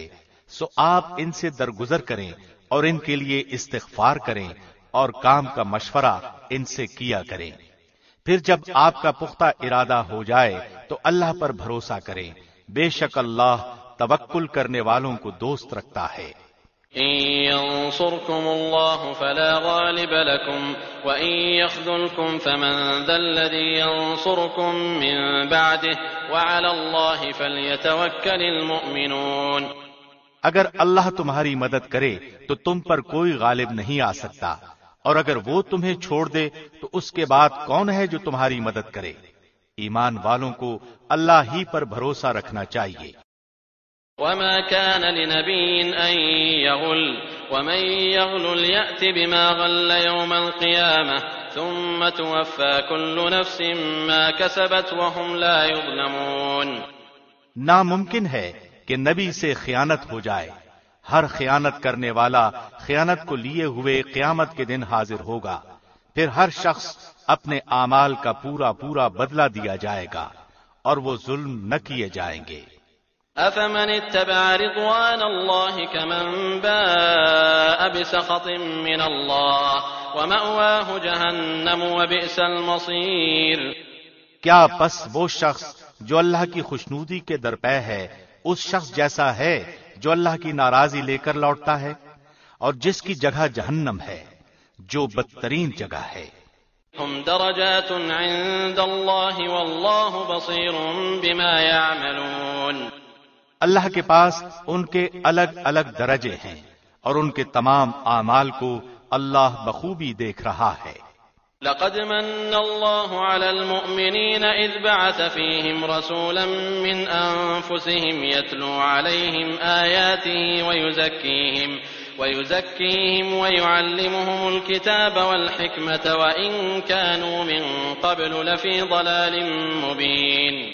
سو آپ ان سے درگزر کریں اور ان کے لیے استغفار کریں اور کام کا مشورہ ان سے کیا کریں۔ پھر جب آپ کا پختہ ارادہ ہو جائے تو اللہ پر بھروسہ کریں، بے شک اللہ توکل کرنے والوں کو دوست رکھتا ہے۔ إن ينصركم الله فلا غالب لكم وإن يخذلكم فمن ذا الذي ينصركم من بعده وعلى الله فليتوكل المؤمنون۔ اگر اللہ تمہاری مدد کرے تو تم پر کوئی غالب نہیں آ سکتا، اور اگر وہ تمہیں چھوڑ دے تو اس کے بعد کون ہے جو تمہاری مدد کرے؟ ایمان والوں کو اللہ ہی پر بھروسہ رکھنا چاہیے۔ وما كان لنبي أن يغل ومن يغل يأت بما غل يوم القيامة ثم توفى كل نفس ما كسبت وهم لا يظلمون۔ ناممکن ہے کہ نبی سے خیانت ہو جائے، ہر خیانت کرنے والا خیانت کو لیے ہوئے قیامت کے دن حاضر ہوگا، پھر ہر شخص اپنے اعمال کا پورا پورا بدلہ دیا جائے گا اور وہ ظلم نہ کیے جائیں گے۔ أفمن اتبع رضوان الله كمن باء بسخط من الله ومأواه جهنم وبئس المصير۔ کیا پس وہ شخص جو اللہ کی خوشنودی کے درپے ہے اس شخص جیسا ہے جو اللہ کی ناراضی لے کر لوٹتا ہے، اور جس کی جگہ جہنم ہے، جو بدترین جگہ ہے۔ هم درجات عند الله والله بصير بما يعملون۔ اللہ کے پاس ان کے الگ الگ درجے ہیں اور ان کے تمام اعمال کو اللہ بخوبی دیکھ رہا ہے۔ لقد من الله على المؤمنين إذ بعث فيهم رسولا من أنفسهم يتلو عليهم آياته ويزكيهم ويعلمهم الكتاب والحكمة وإن كانوا من قبل لفي ضلال مبين۔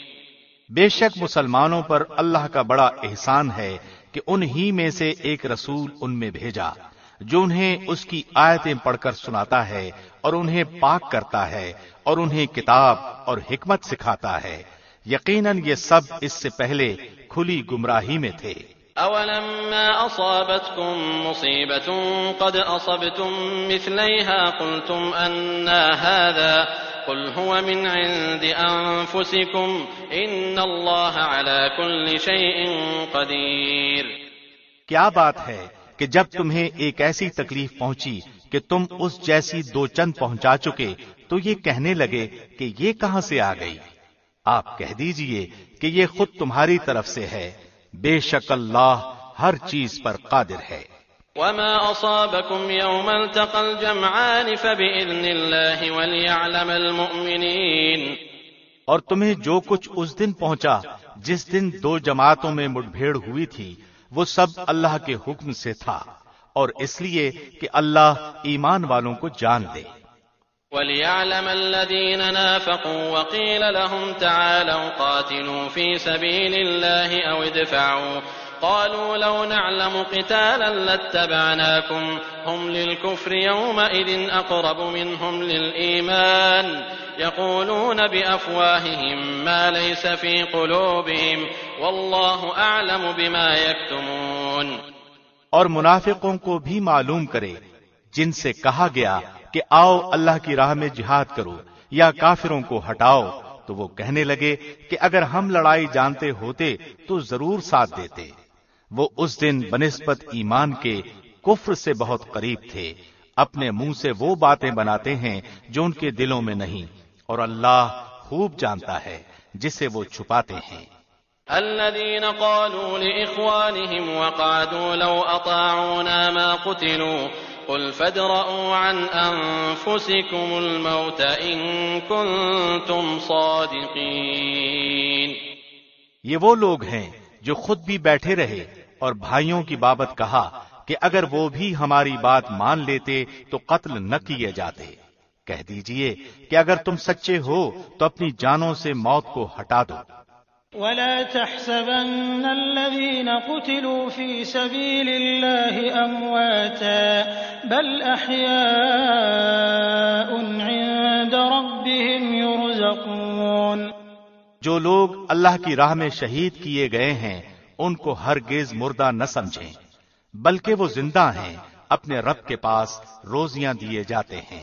بے شک مسلمانوں پر اللہ کا بڑا احسان ہے کہ انہی میں سے ایک رسول ان میں بھیجا جو انہیں اس کی آیتیں پڑھ کر سناتا ہے اور انہیں پاک کرتا ہے اور انہیں کتاب اور حکمت سکھاتا ہے۔ یقیناً یہ سب اس سے پہلے کھلی گمراہی میں تھے۔ أولما أصابتكم مصيبة قد أصبتم مثليها قلتم أنى هذا قل هو من عند أنفسكم إن الله على كل شيء قدير۔ کیا بات ہے کہ جب تمہیں ایک ایسی تکلیف پہنچی کہ تم اس جیسی دو چند پہنچا چکے تو یہ کہنے لگے کہ یہ کہاں سے آ گئی؟ آپ کہہ دیجئے کہ یہ خود تمہاری طرف سے ہے، بے شک اللہ ہر چیز پر قادر ہے۔ وما أصابكم يوم التقى الجمعان فبإذن الله وليعلم المؤمنين۔ اور تمہیں جو کچھ اس دن پہنچا جس دن دو جماعتوں میں مٹ بھیڑ ہوئی تھی وہ سب اللہ کے حکم سے تھا اور اس لیے کہ اللہ ایمان والوں کو جان دے۔ وَلِيَعْلَمَ الَّذِينَ نَافَقُوا وَقِيلَ لَهُمْ تَعَالَوْا قَاتِلُوا فِي سَبِيلِ اللَّهِ أَوْ ادْفَعُوا قَالُوا لَوْ نَعْلَمُ قِتَالًا لَاتَّبَعْنَاكُمْ هُمْ لِلْكُفْرِ يَوْمَئِذٍ أَقْرَبُ مِنْهُمْ لِلْإِيمَانِ يَقُولُونَ بِأَفْوَاهِهِمْ مَا لَيْسَ فِي قُلُوبِهِمْ وَاللَّهُ أَعْلَمُ بِمَا يَكْتُمُونَ۔ اور منافقوں کو بھی معلوم کرے جن سے کہا گیا کہ آؤ اللہ کی راہ میں جہاد کرو یا کافروں کو ہٹاؤ تو وہ کہنے لگے کہ اگر ہم لڑائی جانتے ہوتے تو ضرور ساتھ دیتے۔ وہ اس دن بنسبت ایمان کے کفر سے بہت قریب تھے، اپنے منہ سے وہ باتیں بناتے ہیں جو ان کے دلوں میں نہیں، اور اللہ خوب جانتا ہے جسے وہ چھپاتے ہیں۔ الذين قالوا لإخوانهم وقعدوا لو أطاعونا ما قتلوا قل فادرءوا عن أنفسكم الموت إن كنتم صادقين۔ یہ وہ لوگ ہیں جو خود بھی بیٹھے رہے اور بھائیوں کی بابت کہا کہ اگر وہ بھی ہماری بات مان لیتے تو قتل نہ کیے جاتے۔ کہہ دیجئے کہ اگر تم سچے ہو تو اپنی جانوں سے موت کو ہٹا دو۔ ولا تحسبن الذين قتلوا في سبيل الله أمواتا بل أحياء عند ربهم يرزقون۔ جو لوگ اللہ کی راہ میں شہید کیے گئے ہیں ان کو ہرگز مردہ نہ سمجھیں، بلکہ وہ زندہ ہیں، اپنے رب کے پاس روزیاں دیے جاتے ہیں۔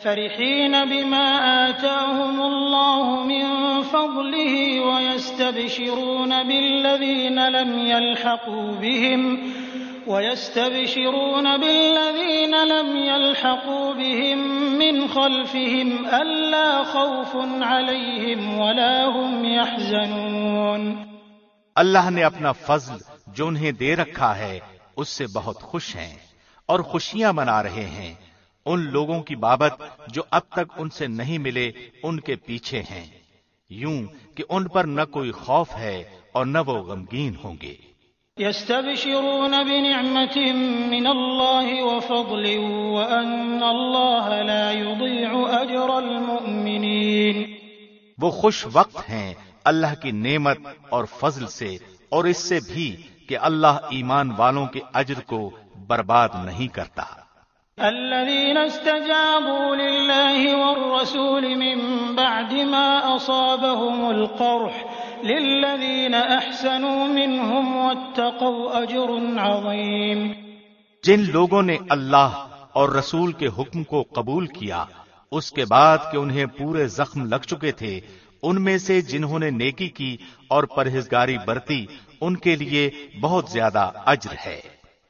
فرحين بما آتاهم الله من فضله ويستبشرون بالذين لم يلحقوا بهم من خلفهم ألا خوف عليهم ولا هم يحزنون۔ اللہ نے اپنا فضل جو انہیں دے رکھا ہے اس سے بہت خوش ہیں اور خوشیاں منا رہے ہیں۔ ان لوگوں کی بابت جو اب تک ان سے نہیں ملے ان کے پیچھے ہیں، یوں کہ ان پر نہ کوئی خوف ہے اور نہ وہ غمگین ہوں گے۔ يستبشرون بنعمة من الله وفضل وأن الله لا يضيع أجر المؤمنين۔ وہ خوش وقت ہیں اللہ کی نعمت اور فضل سے اور اس سے بھی کہ اللہ ایمان والوں کے اجر کو برباد نہیں کرتا۔ الذين استجابوا لله والرسول من بعد ما أصابهم القرح للذين أحسنوا منهم واتقوا أجر عظيم۔ جن لوگوں نے اللہ اور رسول کے حکم کو قبول کیا اس کے بعد کہ انہیں پورے زخم لگ چکے تھے، ان میں سے جنہوں نے نیکی کی اور پرہیزگاری برتی ان کے لیے بہت زیادہ اجر ہے۔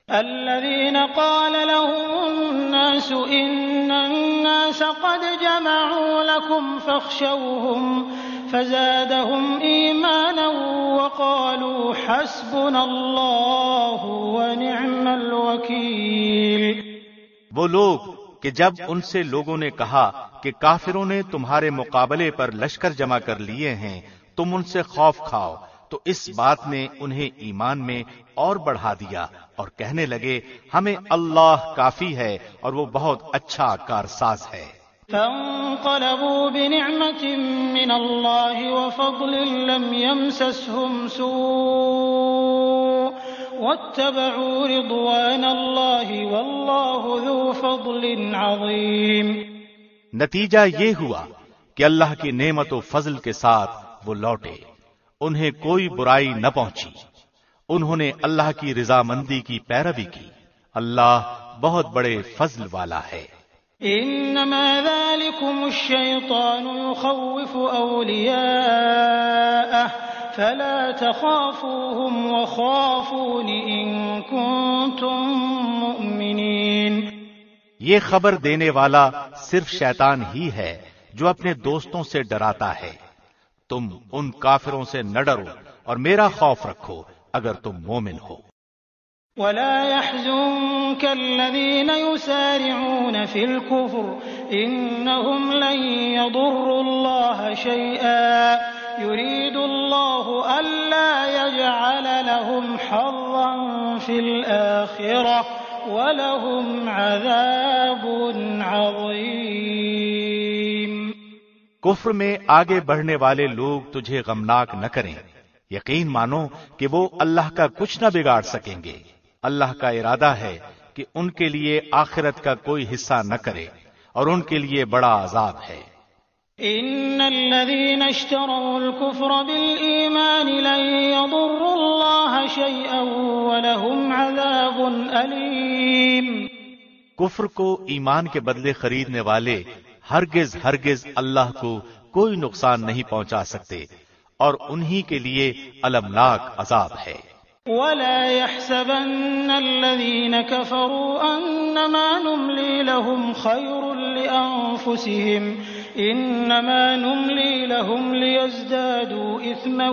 الذين قال لهم الناس إن الناس قد جمعوا لكم فاخشوهم فزادهم إيمانا وقالوا حسبنا الله ونعم الوكيل۔ وہ لوگ کہ جب ان سے لوگوں نے کہا کہ کافروں نے تمہارے مقابلے پر لشکر جمع کر لیے ہیں، تم ان سے خوف کھاؤ، تو اس بات نے انہیں ایمان میں اور بڑھا دیا اور کہنے لگے ہمیں اللہ کافی ہے اور وہ بہت اچھا کارساز ہے۔ فانقلبوا بنعمة من الله وفضل لم يمسسهم سوء واتبعوا رضوان الله والله ذو فضل عظيم۔ نتیجہ یہ ہوا کہ اللہ کی نعمت و فضل کے ساتھ وہ لوٹے، انہیں کوئی برائی نہ پہنچی، انہوں نے اللہ کی رضامندی کی پیروی کی، اللہ بہت بڑے فضل والا ہے۔ انما ذلكم الشيطان يخوف اولیاءه فلا تخافوهم وخافون ان كنتم مؤمنين۔ یہ خبر دینے والا صرف شیطان ہی ہے جو اپنے دوستوں سے ڈراتا ہے، تم ان کافروں سے نہ ڈرو اور میرا خوف رکھو اگر تم مومن ہو۔ ولا يحزنك الذين يسارعون في الكفر إنهم لن يضروا الله شيئا يريد الله ألا يجعل لهم حظا في الآخرة ولهم عذاب عظيم۔ کفر میں آگے بڑھنے والے لوگ تجھے غمناک نہ کریں، یقین مانو کہ وہ اللہ کا کچھ نہ بگاڑ سکیں گے، اللہ کا ارادہ ہے کہ ان کے لیے آخرت کا کوئی حصہ نہ کرے اور ان کے لیے بڑا عذاب ہے۔ ان الذين اشتروا الكفر بالإيمان لن يضروا الله شيئا ولهم عذاب أليم۔ کفر کو ایمان کے بدلے خریدنے والے ہرگز اللہ کو کوئی نقصان نہیں پہنچا سکتے اور انہی کے لیے المناک عذاب ہے۔ ولا يحسبن الذين كفروا انما نملي لهم خير لانفسهم انما نملي لهم ليزدادوا اثما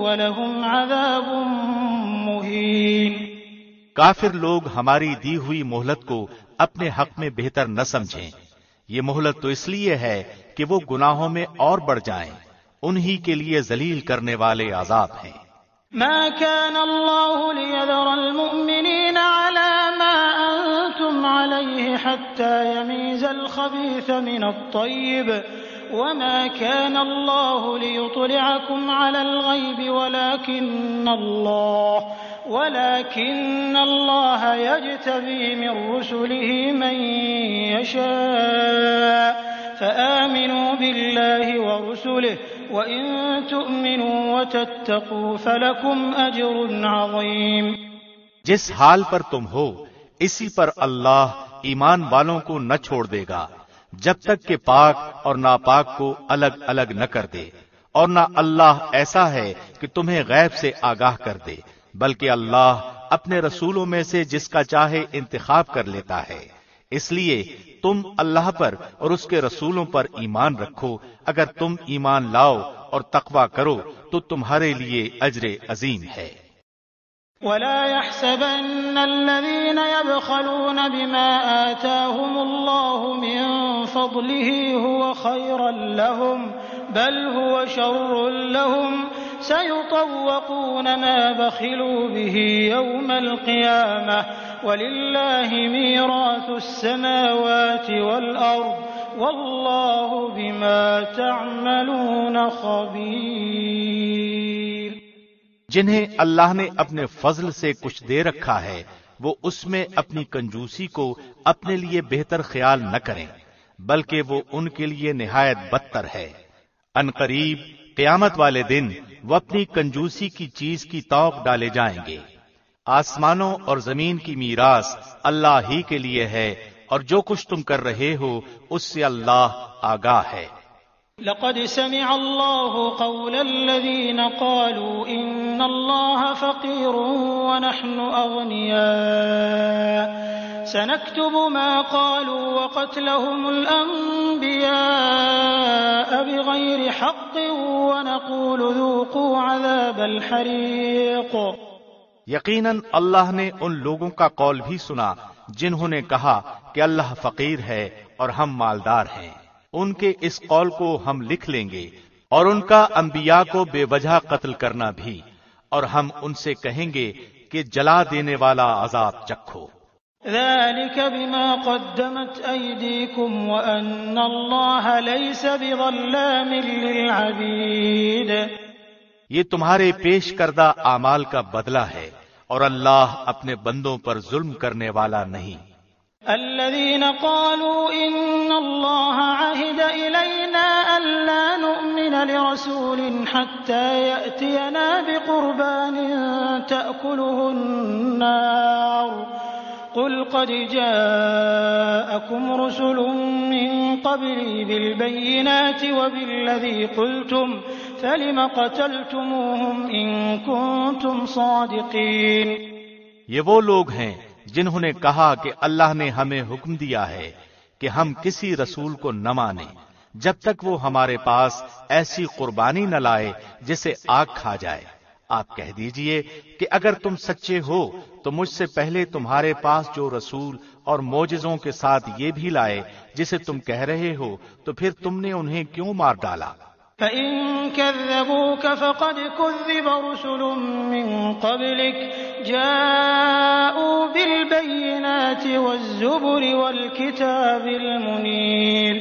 ولهم عذاب مهين۔ کافر لوگ ہماری دی ہوئی مہلت کو اپنے حق میں بہتر نہ سمجھیں، یہ مہلت تو اس لیے ہے کہ وہ گناہوں میں اور بڑھ جائیں، انہی کے لیے ذلیل کرنے والے عذاب ہیں۔ ما كان الله ليذر المؤمنين على ما أنتم عليه حتى يميز الخبيث من الطيب وما كان الله ليطلعكم على الغيب ولكن الله يجتبي من رسله من يشاء فآمنوا بالله ورسله وَإِن تُؤْمِنُوا وَتَتَّقُوا فَلَكُمْ أَجْرٌ عَظِيمٌ۔ جس حال پر تم ہو اسی پر اللہ ایمان والوں کو نہ چھوڑ دے گا جب تک کہ پاک اور ناپاک کو الگ الگ نہ کر دے، اور نہ اللہ ایسا ہے کہ تمہیں غیب سے آگاہ کر دے، بلکہ اللہ اپنے رسولوں میں سے جس کا چاہے انتخاب کر لیتا ہے۔ اس لیے تم اللہ پر اور اس کے رسولوں پر ایمان رکھو، اگر تم ایمان لاؤ اور تقوی کرو تو تمہارے لیے اجر عظیم ہے۔ ولا يحسبن الذين يبخلون بما آتاهم الله من فضله هو خيرا لهم بل هو شر لهم سيطوقون ما بخلوا به يوم القيامة ولله ميراث السماوات والأرض والله بما تعملون خبير۔ جنہیں اللہ نے اپنے فضل سے کچھ دے رکھا ہے وہ اس میں اپنی کنجوسی کو اپنے لیے بہتر خیال نہ کریں، بلکہ وہ ان کے لیے نہایت بدتر ہے۔ ان قریب قیامت والے دن وہ اپنی کنجوسی کی چیز کی توق ڈالے جائیں گے۔ آسمانوں اور زمین کی میراث اللہ ہی کے لیے ہے اور جو کچھ تم کر رہے ہو اس سے اللہ آگاہ ہے۔ لقد سمع الله قول الذين قالوا إن الله فقير ونحن أغنياء سنكتب ما قالوا وقتلهم الأنبياء بغير حق ونقول ذوقوا عذاب الحريق. یقیناً اللہ نے ان لوگوں کا قول بھی سنا جنہوں نے کہا کہ اللہ فقیر ہے اور ہم مالدار ہیں. ان کے اس قول کو ہم لکھ لیں گے اور ان کا انبیاء کو بے وجہ قتل کرنا بھی، اور ہم ان سے کہیں گے کہ جلا دینے والا عذاب چکھو. ذلك بما قدمت أيديكم وأن الله ليس بظلام للعبيد. یہ تمہارے پیش کردہ اعمال کا بدلہ ہے اور اللہ اپنے بندوں پر ظلم کرنے والا نہیں. الذين قالوا إن الله عهد إلينا ألا نؤمن لرسول حتى يأتينا بقربان تأكله النار قل قد جاءكم رسل من قبلي بالبينات وبالذي قلتم فلم قتلتموهم إن كنتم صادقين. یہ وہ لوگ ہیں جنہوں نے کہا کہ اللہ نے ہمیں حکم دیا ہے کہ ہم کسی رسول کو نہ مانیں جب تک وہ ہمارے پاس ایسی قربانی نہ لائے جسے آگ کھا جائے. آپ کہہ دیجئے کہ اگر تم سچے ہو تو مجھ سے پہلے تمہارے پاس جو رسول اور معجزوں کے ساتھ یہ بھی لائے جسے تم کہہ رہے ہو تو پھر تم نے انہیں کیوں مار ڈالا؟ فَإِن كَذَّبُوكَ فَقَدْ كُذِّبَ رُسُلٌ مِّن قَبْلِكَ جَاءُوا بِالْبَيِّنَاتِ وَالزُّبُرِ وَالْكِتَابِ الْمُنِيرِ.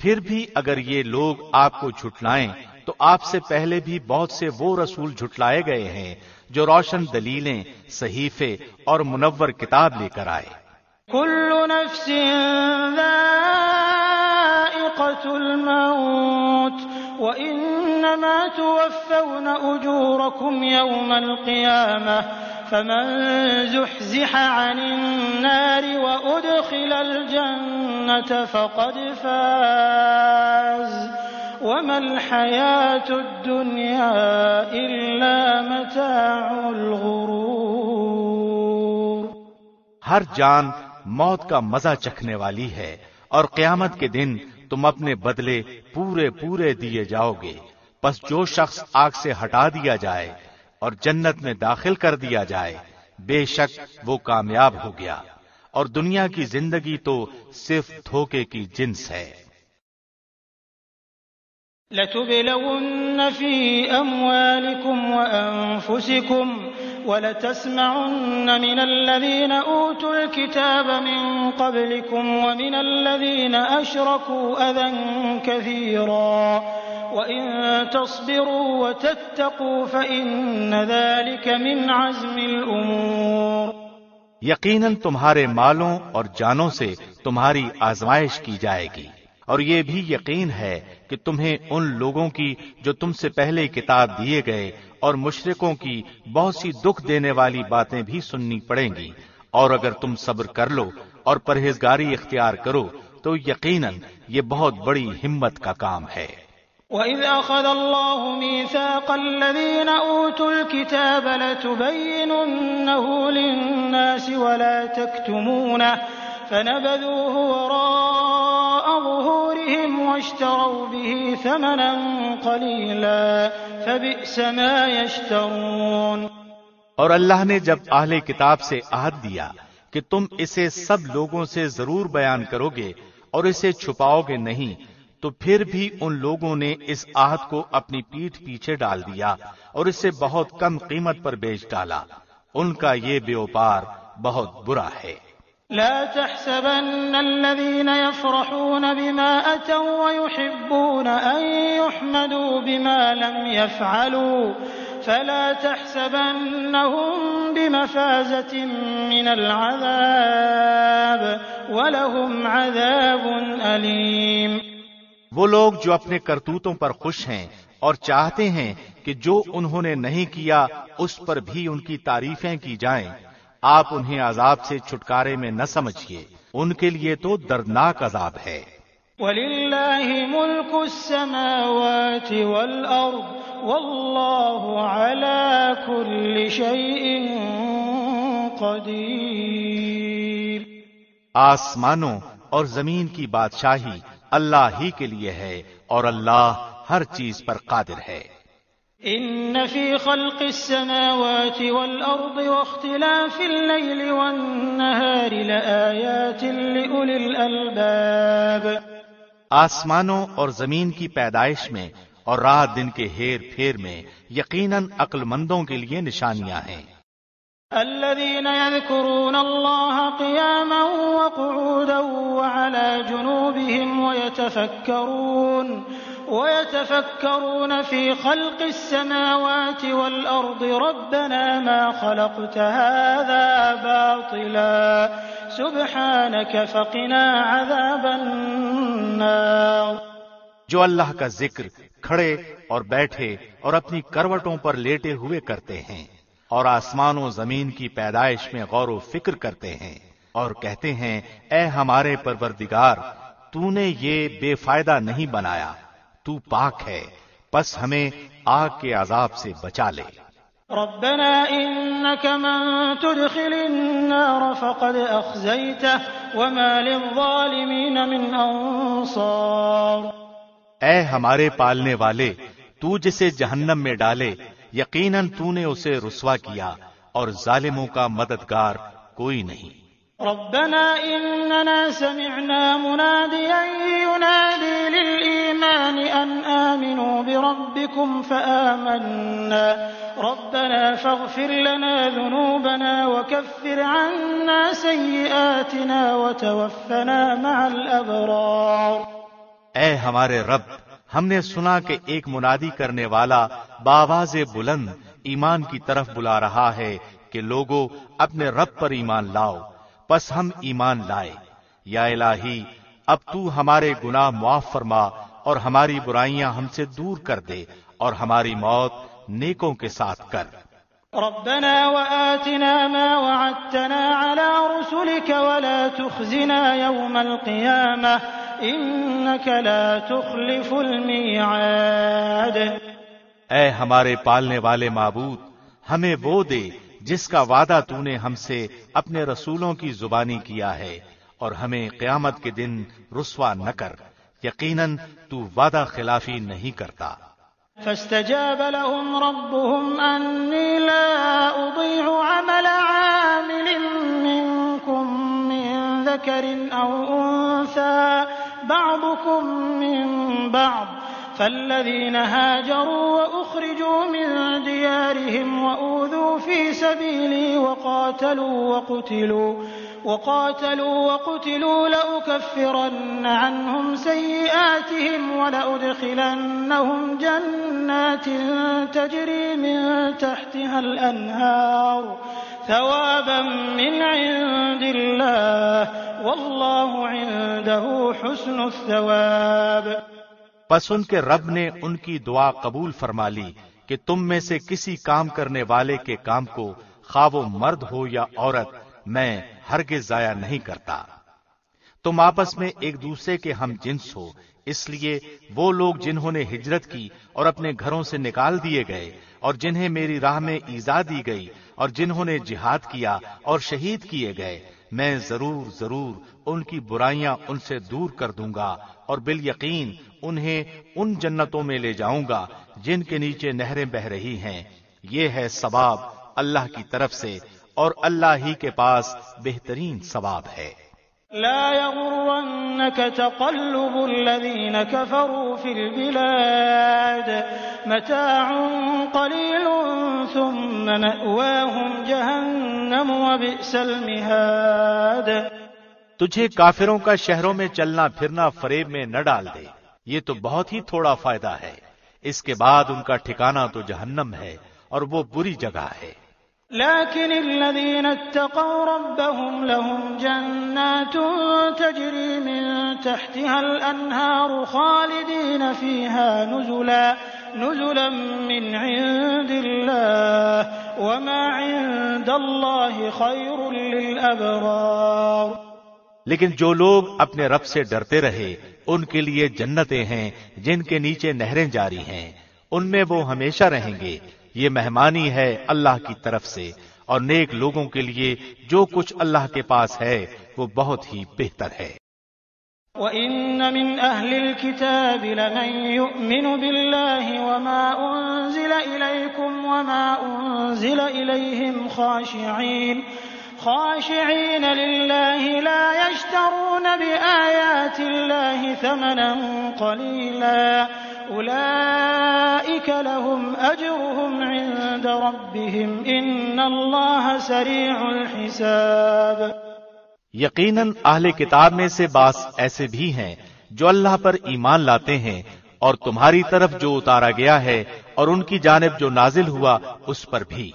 پھر بھی اگر یہ لوگ آپ کو جھٹلائیں تو آپ سے پہلے بھی بہت سے وہ رسول جھٹلائے گئے ہیں جو روشن دلیلیں، صحیفے اور منور کتاب لے کر آئے. كُلُّ نَفْسٍ ذَائِقَةُ الْمَوْتِ وَإِنَّمَا تُوَفَّوْنَ أُجُورَكُمْ يَوْمَ الْقِيَامَةِ فَمَنْ زُحْزِحَ عَنِ النَّارِ وَأُدْخِلَ الْجَنَّةَ فَقَدْ فَازَ وَمَا الْحَيَاةُ الدُّنْيَا إِلَّا مَتَاعُ الْغُرُورِ. ہر جان موت کا مزہ چکھنے والی ہے اور قیامت کے دن تم اپنے بدلے پورے پورے دیے جاؤ گے. پس جو شخص آگ سے ہٹا دیا جائے اور جنت میں داخل کر دیا جائے بے شک وہ کامیاب ہو گیا، اور دنیا کی زندگی تو صرف دھوکے کی جنس ہے. لَتُبْلَوُنَّ فِي أَمْوَالِكُمْ وَأَنفُسِكُمْ وَلَتَسْمَعُنَّ مِنَ الَّذِينَ أُوتُوا الْكِتَابَ مِن قَبْلِكُمْ وَمِنَ الَّذِينَ أَشْرَكُوا أَذًى كَثِيرًا وَإِن تَصْبِرُوا وَتَتَّقُوا فَإِنَّ ذَلِكَ مِنْ عَزْمِ الْأُمُورِ. یقیناً تمہارے مالوں اور جانوں سے تمہاری آزمائش کی جائے گی، اور یہ بھی یقین ہے کہ تمہیں ان لوگوں کی جو تم سے پہلے کتاب دیے گئے اور مشرکوں کی بہت سی دکھ دینے والی باتیں بھی سننی پڑیں گی، اور اگر تم صبر کر لو اور پرہیزگاری اختیار کرو تو یقیناً یہ بہت بڑی ہمت کا کام ہے. وَإِذْ أَخَذَ اللَّهُ مِيثَاقَ الَّذِينَ أُوتُوا الْكِتَابَ لَتُبَيِّنُنَّهُ لِلنَّاسِ وَلَا تَكْتُمُونَهُ فَنَبَذُوهُ وَرَاءَ ظُهُورِهِمْ وَاشْتَرَوْا بِهِ ثَمَنًا قَلِيلًا فَبِئْسَ مَا يَشْتَرُونَ. اور اللہ نے جب اہل کتاب سے عہد دیا کہ تم اسے سب لوگوں سے ضرور بیان کرو گے اور اسے چھپاؤ گے نہیں، تو پھر بھی ان لوگوں نے اس عہد کو اپنی پیٹھ پیچھے ڈال دیا اور اسے بہت کم قیمت پر بیچ ڈالا. ان کا یہ بیوپار بہت برا ہے. لا تحسبن الذين يفرحون بما أتوا ويحبون أن يحمدوا بما لم يفعلوا فلا تحسبنهم بمفازة من العذاب ولهم عذاب أليم. وہ لوگ جو اپنے کرتوتوں پر خوش ہیں اور چاہتے ہیں کہ جو انہوں نے نہیں کیا اس پر بھی ان کی تعریفیں کی جائیں، آپ انہیں عذاب سے چھٹکارے میں نہ سمجھیے، ان کے لیے تو دردناک عذاب ہے. وَلِلَّهِ مُلْكُ السَّمَاوَاتِ وَالْأَرْضِ وَاللَّهُ عَلَى كُلِّ شَيْءٍ قَدِيرٌ۔ آسمانوں اور زمین کی بادشاہی اللہ ہی کے لیے ہے اور اللہ ہر چیز پر قادر ہے۔ إِنَّ فِي خَلْقِ السَّمَاوَاتِ وَالْأَرْضِ وَاخْتِلَافِ اللَّيْلِ وَالنَّهَارِ لَآيَاتٍ لِأُولِي الْأَلْبَابِ۔ آسمانوں اور زمین کی پیدائش میں اور رات دن کے ہیر پھیر میں یقیناً عقل مندوں کے لیے نشانیاں ہیں۔ الذين يذكرون الله قياما وقعودا وعلى جنوبهم ويتفكرون في خلق السماوات والأرض ربنا ما خلقت هذا باطلا سبحانك فقنا عذاب النار۔ جو اللہ کا ذکر کھڑے اور بیٹھے اور اپنی کروٹوں پر لیٹے ہوئے کرتے ہیں اور آسمان و زمین کی پیدائش میں غور و فکر کرتے ہیں اور کہتے ہیں اے ہمارے پروردگار تو نے یہ بے فائدہ نہیں بنایا، تو پاک ہے، پس ہمیں آگ کے عذاب سے بچا لے۔ ربنا انك من تدخل النار فقد اخزيته وما للظالمين من انصار۔ اے ہمارے پالنے والے، تو جسے جہنم میں ڈالے یقیناً تو نے اسے رسوا کیا اور ظالموں کا مددگار کوئی نہیں۔ ربنا اننا سمعنا مناديا ينادي للإيمان ان آمنوا بربكم فآمنا ربنا فاغفر لنا ذنوبنا وكفر عنا سيئاتنا وتوفنا مع الأبرار۔ اے ہمارے رب، ہم نے سنا کہ ایک منادی کرنے والا بآواز بلند ایمان کی طرف بلا رہا ہے کہ لوگو اپنے رب پر ایمان لاؤ، پس ہم ایمان لائے۔ یا الہی اب تو ہمارے گناہ معاف فرما اور ہماری برائیاں ہم سے دور کر دے اور ہماری موت نیکوں کے ساتھ کر۔ ربنا وآتنا ما وعدتنا على رسلك ولا تخزنا يوم القيامة إنك لا تخلف الميعاد۔ اے ہمارے پالنے والے معبود، ہمیں وہ دے جس کا وعدہ تو نے ہم سے اپنے رسولوں کی زبانی کیا ہے، اور ہمیں قیامت کے دن رسوا نہ کر، یقیناً تو وعدہ خلافی نہیں کرتا۔ فاستجاب لهم ربهم أني لا أضيع عمل عامل منكم من ذكر أو أنثى بعضكم من بعض فالذين هاجروا وأخرجوا من ديارهم وأوذوا في سبيلي وقاتلوا وقتلوا لأكفرن عنهم سيئاتهم ولأدخلنهم جنات تجري من تحتها الأنهار ثوابا من عند الله والله عنده حسن الثواب۔ پس ان کے رب نے ان کی دعا قبول فرما لی کہ تم میں سے کسی کام کرنے والے کے کام کو خواہ وہ مرد ہو یا عورت میں ہرگز ضائع نہیں کرتا۔ تم آپس میں ایک دوسرے کے ہم جنس ہو، اس لیے وہ لوگ جنہوں نے ہجرت کی اور اپنے گھروں سے نکال دیے گئے اور جنہیں میری راہ میں ایذا دی گئی اور جنہوں نے جہاد کیا اور شہید کیے گئے، میں ضرور ان کی برائیاں ان سے دور کر دوں گا اور بالیقین انہیں ان جنتوں میں لے جاؤں گا جن کے نیچے نہریں بہ رہی ہیں۔ یہ ہے ثواب اللہ کی طرف سے اور اللہ ہی کے پاس بہترین ثواب ہے۔ لا يغرنك تقلب الذين كفروا في البلاد متاع قليل ثم مأواهم جهنم وبئس المهاد۔ تجھے کافروں کا شہروں میں چلنا پھرنا فریب میں نہ ڈال دے، یہ تو بہت ہی تھوڑا فائدہ ہے، اس کے بعد ان کا ٹھکانہ تو جہنم ہے اور وہ بری جگہ ہے۔ لكن الذين اتقوا ربهم لهم جنات تجري من تحتها الأنهار خالدين فيها نزلا من عند الله وما عند الله خير للأبرار۔ لیکن جو لوگ اپنے رب سے ڈرتے رہے ان کے لیے جنتیں ہیں جن کے نیچے نہریں جاری ہیں، ان میں وہ ہمیشہ رہیں گے، یہ مہمانی ہے اللہ کی طرف سے، اور نیک لوگوں کے لیے جو کچھ اللہ کے پاس ہے وہ بہت ہی بہتر ہے۔ وَإِنَّ مِنْ أَهْلِ الْكِتَابِ لَمَن يُؤْمِنُ بِاللَّهِ وَمَا أُنزِلَ إِلَيْكُمْ وَمَا أُنزِلَ إِلَيْهِمْ خاشعين لله لا يشترون بآيات الله ثمنا قليلا أولئك لهم أجرهم عند ربهم إن الله سريع الحساب۔ یقیناً اہل کتاب میں سے بعض ایسے بھی ہیں جو اللہ پر ایمان لاتے ہیں اور تمہاری طرف جو اتارا گیا ہے اور ان کی جانب جو نازل ہوا اس پر بھی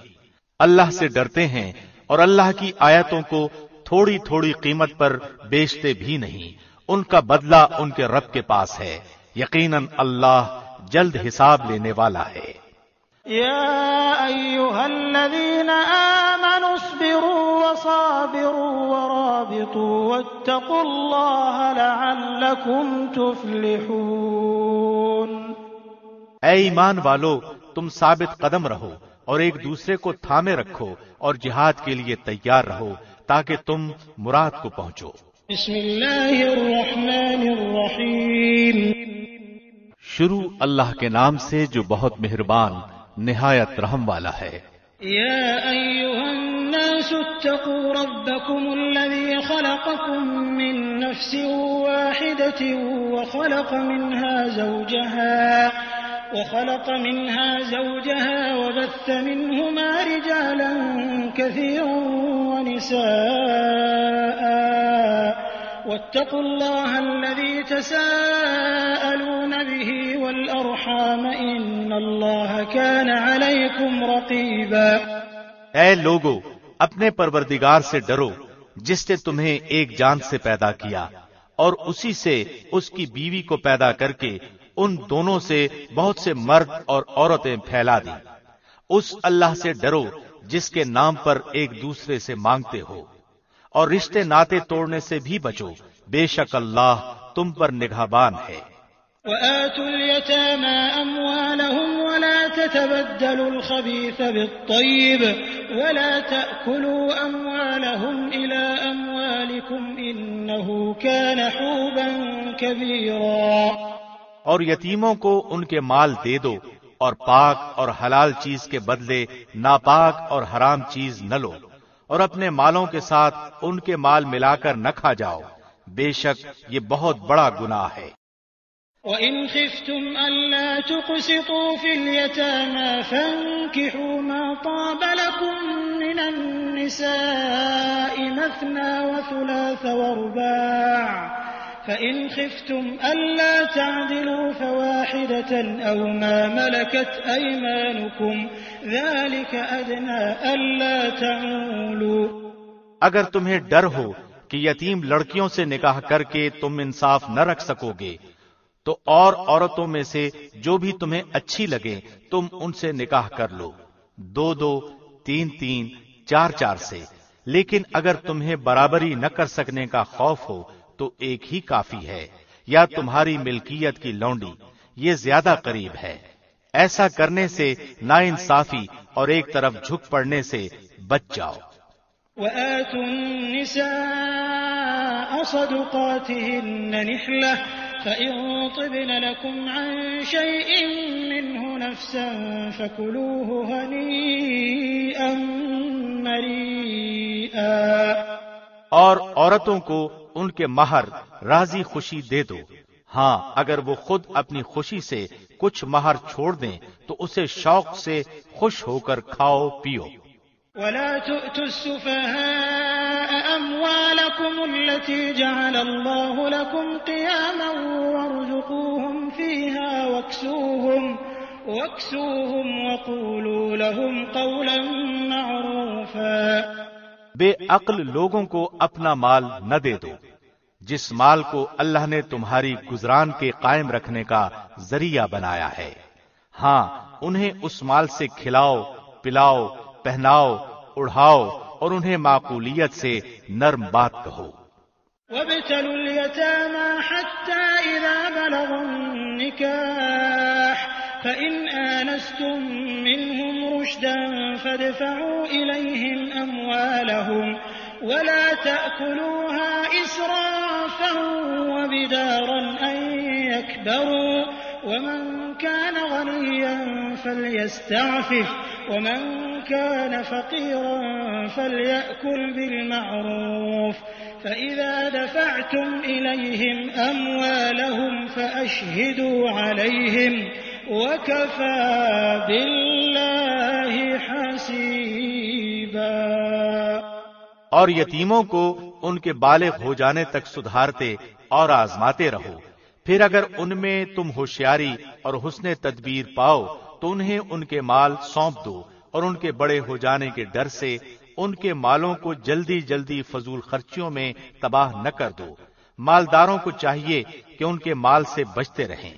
اللہ سے ڈرتے ہیں، اور اللہ کی آیتوں کو تھوڑی تھوڑی قیمت پر بیچتے بھی نہیں، ان کا بدلہ ان کے رب کے پاس ہے، یقیناً اللہ جلد حساب لینے والا ہے۔ يا أيها الذين آمنوا اصبروا وصابروا ورابطوا واتقوا الله لعلكم تفلحون۔ اے ایمان والو، تم ثابت قدم رہو اور ایک دوسرے کو تھامے رکھو اور جہاد کے لیے تیار رہو تاکہ تم مراد کو پہنچو۔ بسم اللہ الرحمن الرحیم۔ شروع اللہ کے نام سے جو بہت مہربان نہایت رحم والا ہے۔ یا ایھا الناس اتقوا ربکم الذی خلقکم من نفس واحدۃ وخلق منها زوجها وبث منهما رجالا كثيرا ونساء واتقوا الله الذي تساءلون به والأرحام إن الله كان عليكم رقيبا۔ اے لوگو، اپنے پروردگار سے ڈرو جس نے تمہیں ایک جان سے پیدا کیا اور اسی سے اس کی بیوی کو پیدا کر کے ان دونوں سے بہت سے مرد اور عورتیں پھیلا دی۔ اس اللہ سے ڈرو جس کے نام پر ایک دوسرے سے مانگتے ہو، اور رشتے ناتے توڑنے سے بھی بچو، بے شک اللہ تم پر نگہبان ہے۔ وَآتُوا الْيَتَامَى أَمْوَالَهُمْ وَلَا تَتَبَدَّلُوا الْخَبِيثَ بِالطَّيِّبِ وَلَا تَأْكُلُوا أَمْوَالَهُمْ إِلَىٰ أَمْوَالِكُمْ إِنَّهُ كَانَ حُوبًا كَبِيرًا۔ اور یتیموں کو ان کے مال دے دو، اور پاک اور حلال چیز کے بدلے ناپاک اور حرام چیز نہ لو، اور اپنے مالوں کے ساتھ ان کے مال ملا کر نہ کھا جاؤ، بے شک یہ بہت بڑا گناہ ہے۔ وَإِنْ خِفْتُمْ أَلَّا تُقْسِطُوا فِي الْيَتَامَى فَانكِحُوا مَا طَابَ لَكُم مِّنَ النِّسَاءِ مَثْنَىٰ وَثُلَاثَ وَرُبَاعَ فَإِنْ خِفْتُمْ أَلَّا تَعْدِلُوا فَوَاحِدَةً أَوْ مَا مَلَكَتْ أَيْمَانُكُمْ ذَلِكَ أَدْنَىٰ أَلَّا تَعُولُوا۔ اگر تمہیں ڈر ہو کہ یتیم لڑکیوں سے نکاح کر کے تم انصاف نہ رکھ سکو گے تو اور عورتوں میں سے جو بھی تمہیں اچھی لگے تم ان سے نکاح کر لو، 2-2، 3-3، 4-4 سے، لیکن اگر تمہیں برابری نہ کر سکنے کا خوف ہو تو ایک ہی کافی ہے، یا تمہاری ملکیت کی لونڈی، یہ زیادہ قریب ہے۔ ایسا کرنے سے ناانصافی اور ایک طرف جھک پڑنے سے بچ جاؤ۔ وَآتُوا النِّسَاءَ صَدُقَاتِهِنَّ نِحْلَةً فَإِن طِبْنَ لَكُمْ عَن شَيْءٍ مِّنْهُ نَفْسًا فَكُلُوهُ هَنِيئًا مَّرِيئًا۔ اور عورتوں کو ان کے مہر راضی خوشی دے دو، ہاں اگر وہ خود اپنی خوشی سے کچھ مہر چھوڑ دیں تو اسے شوق سے خوش ہو کر کھاؤ پیو۔ وَلَا تُؤْتُوا السُّفَهَاءَ أَمْوَالَكُمُ الَّتِي جَعَلَ اللَّهُ لَكُمْ قِيَامًا وَارْزُقُوهُمْ فِيهَا وَاكْسُوهُمْ وَقُولُوا لَهُمْ قَوْلًا مَّعْرُوفًا۔ بے عقل لوگوں کو اپنا مال نہ دے دو جس مال کو اللہ نے تمہاری گزران کے قائم رکھنے کا ذریعہ بنایا ہے، ہاں انہیں اس مال سے کھلاؤ پلاؤ پہناؤ اڑھاؤ اور انہیں معقولیت سے نرم بات کہو۔ وابتلوا اليتامى حتى إذا بلغوا النكاح فإن آنستم منهم رشدا فادفعوا إليهم أموالهم ولا تأكلوها إسرافا وبدارا أن يكبروا ومن كان غنيا فليستعفف ومن كان فقيرا فليأكل بالمعروف فإذا دفعتم إليهم أموالهم فأشهدوا عليهم وكفى بالله حسيبا۔ اور یتیموں کو ان کے بالغ ہو جانے تک سدھارتے اور آزماتے رہو، پھر اگر ان میں تم ہوشیاری اور حسن تدبیر پاؤ تو انہیں ان کے مال سونپ دو، اور ان کے بڑے ہو جانے کے ڈر سے ان کے مالوں کو جلدی جلدی فضول خرچیوں میں تباہ نہ کر دو۔ مالداروں کو چاہیے کہ ان کے مال سے بچتے رہیں۔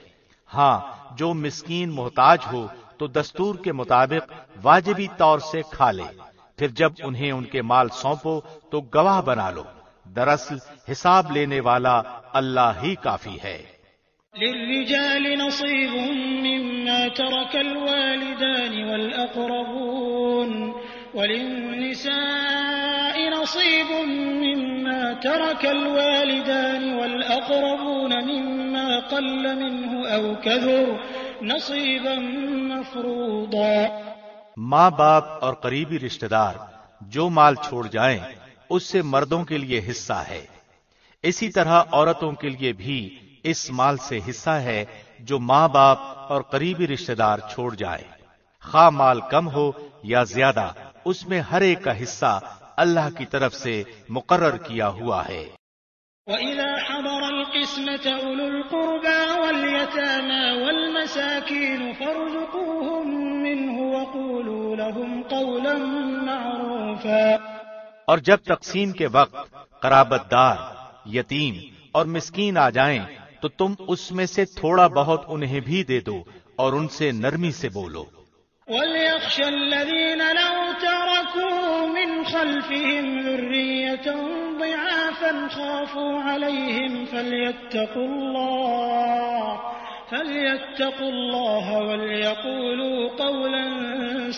ہاں، جو مسکین محتاج ہو تو دستور کے مطابق واجبی طور سے کھا لے، پھر جب انہیں ان کے مال سونپو تو گواہ بنا لو، دراصل حساب لینے والا اللہ ہی کافی ہے۔ للرجال نصيب مما ترك الوالدان والأقربون وللنساء نصيب مما ترك الوالدان والأقربون مما قل منه أو كثر نصيبا مفروضا۔ ماں باپ اور قریبی رشتہ دار جو مال چھوڑ جائیں اس سے مردوں کے لیے حصہ ہے، اسی طرح عورتوں کے لیے بھی اس مال سے حصہ ہے جو ماں باپ اور قریبی رشتہ دار چھوڑ جائیں، خواہ مال کم ہو یا زیادہ، اس میں ہر ایک کا حصہ اللہ کی طرف سے مقرر کیا ہوا ہے۔ وَإِذَا حَضَرَ الْقِسْمَةَ أُولُو الْقُرْبَى وَالْيَتَامَى وَالْمَسَاكِينُ فَارْزُقُوهُم مِّنْهُ وَقُولُوا لَهُمْ قَوْلًا مَّعْرُوفًا۔ اور جب تقسیم کے وقت قرابت دار، یتیم اور مسکین آ جائیں تو تم اس میں سے تھوڑا بہت انہیں بھی دے دو اور ان سے نرمی سے بولو۔ وَلْيَخْشَ الَّذِينَ لَوْ تَرَكُوا مِنْ خَلْفِهِمْ ذُرِّيَّةً ضِعَافًا خَافُوا عَلَيْهِمْ فَلْيَتَّقُوا اللَّهَ وَلْيَقُولُوا قَوْلًا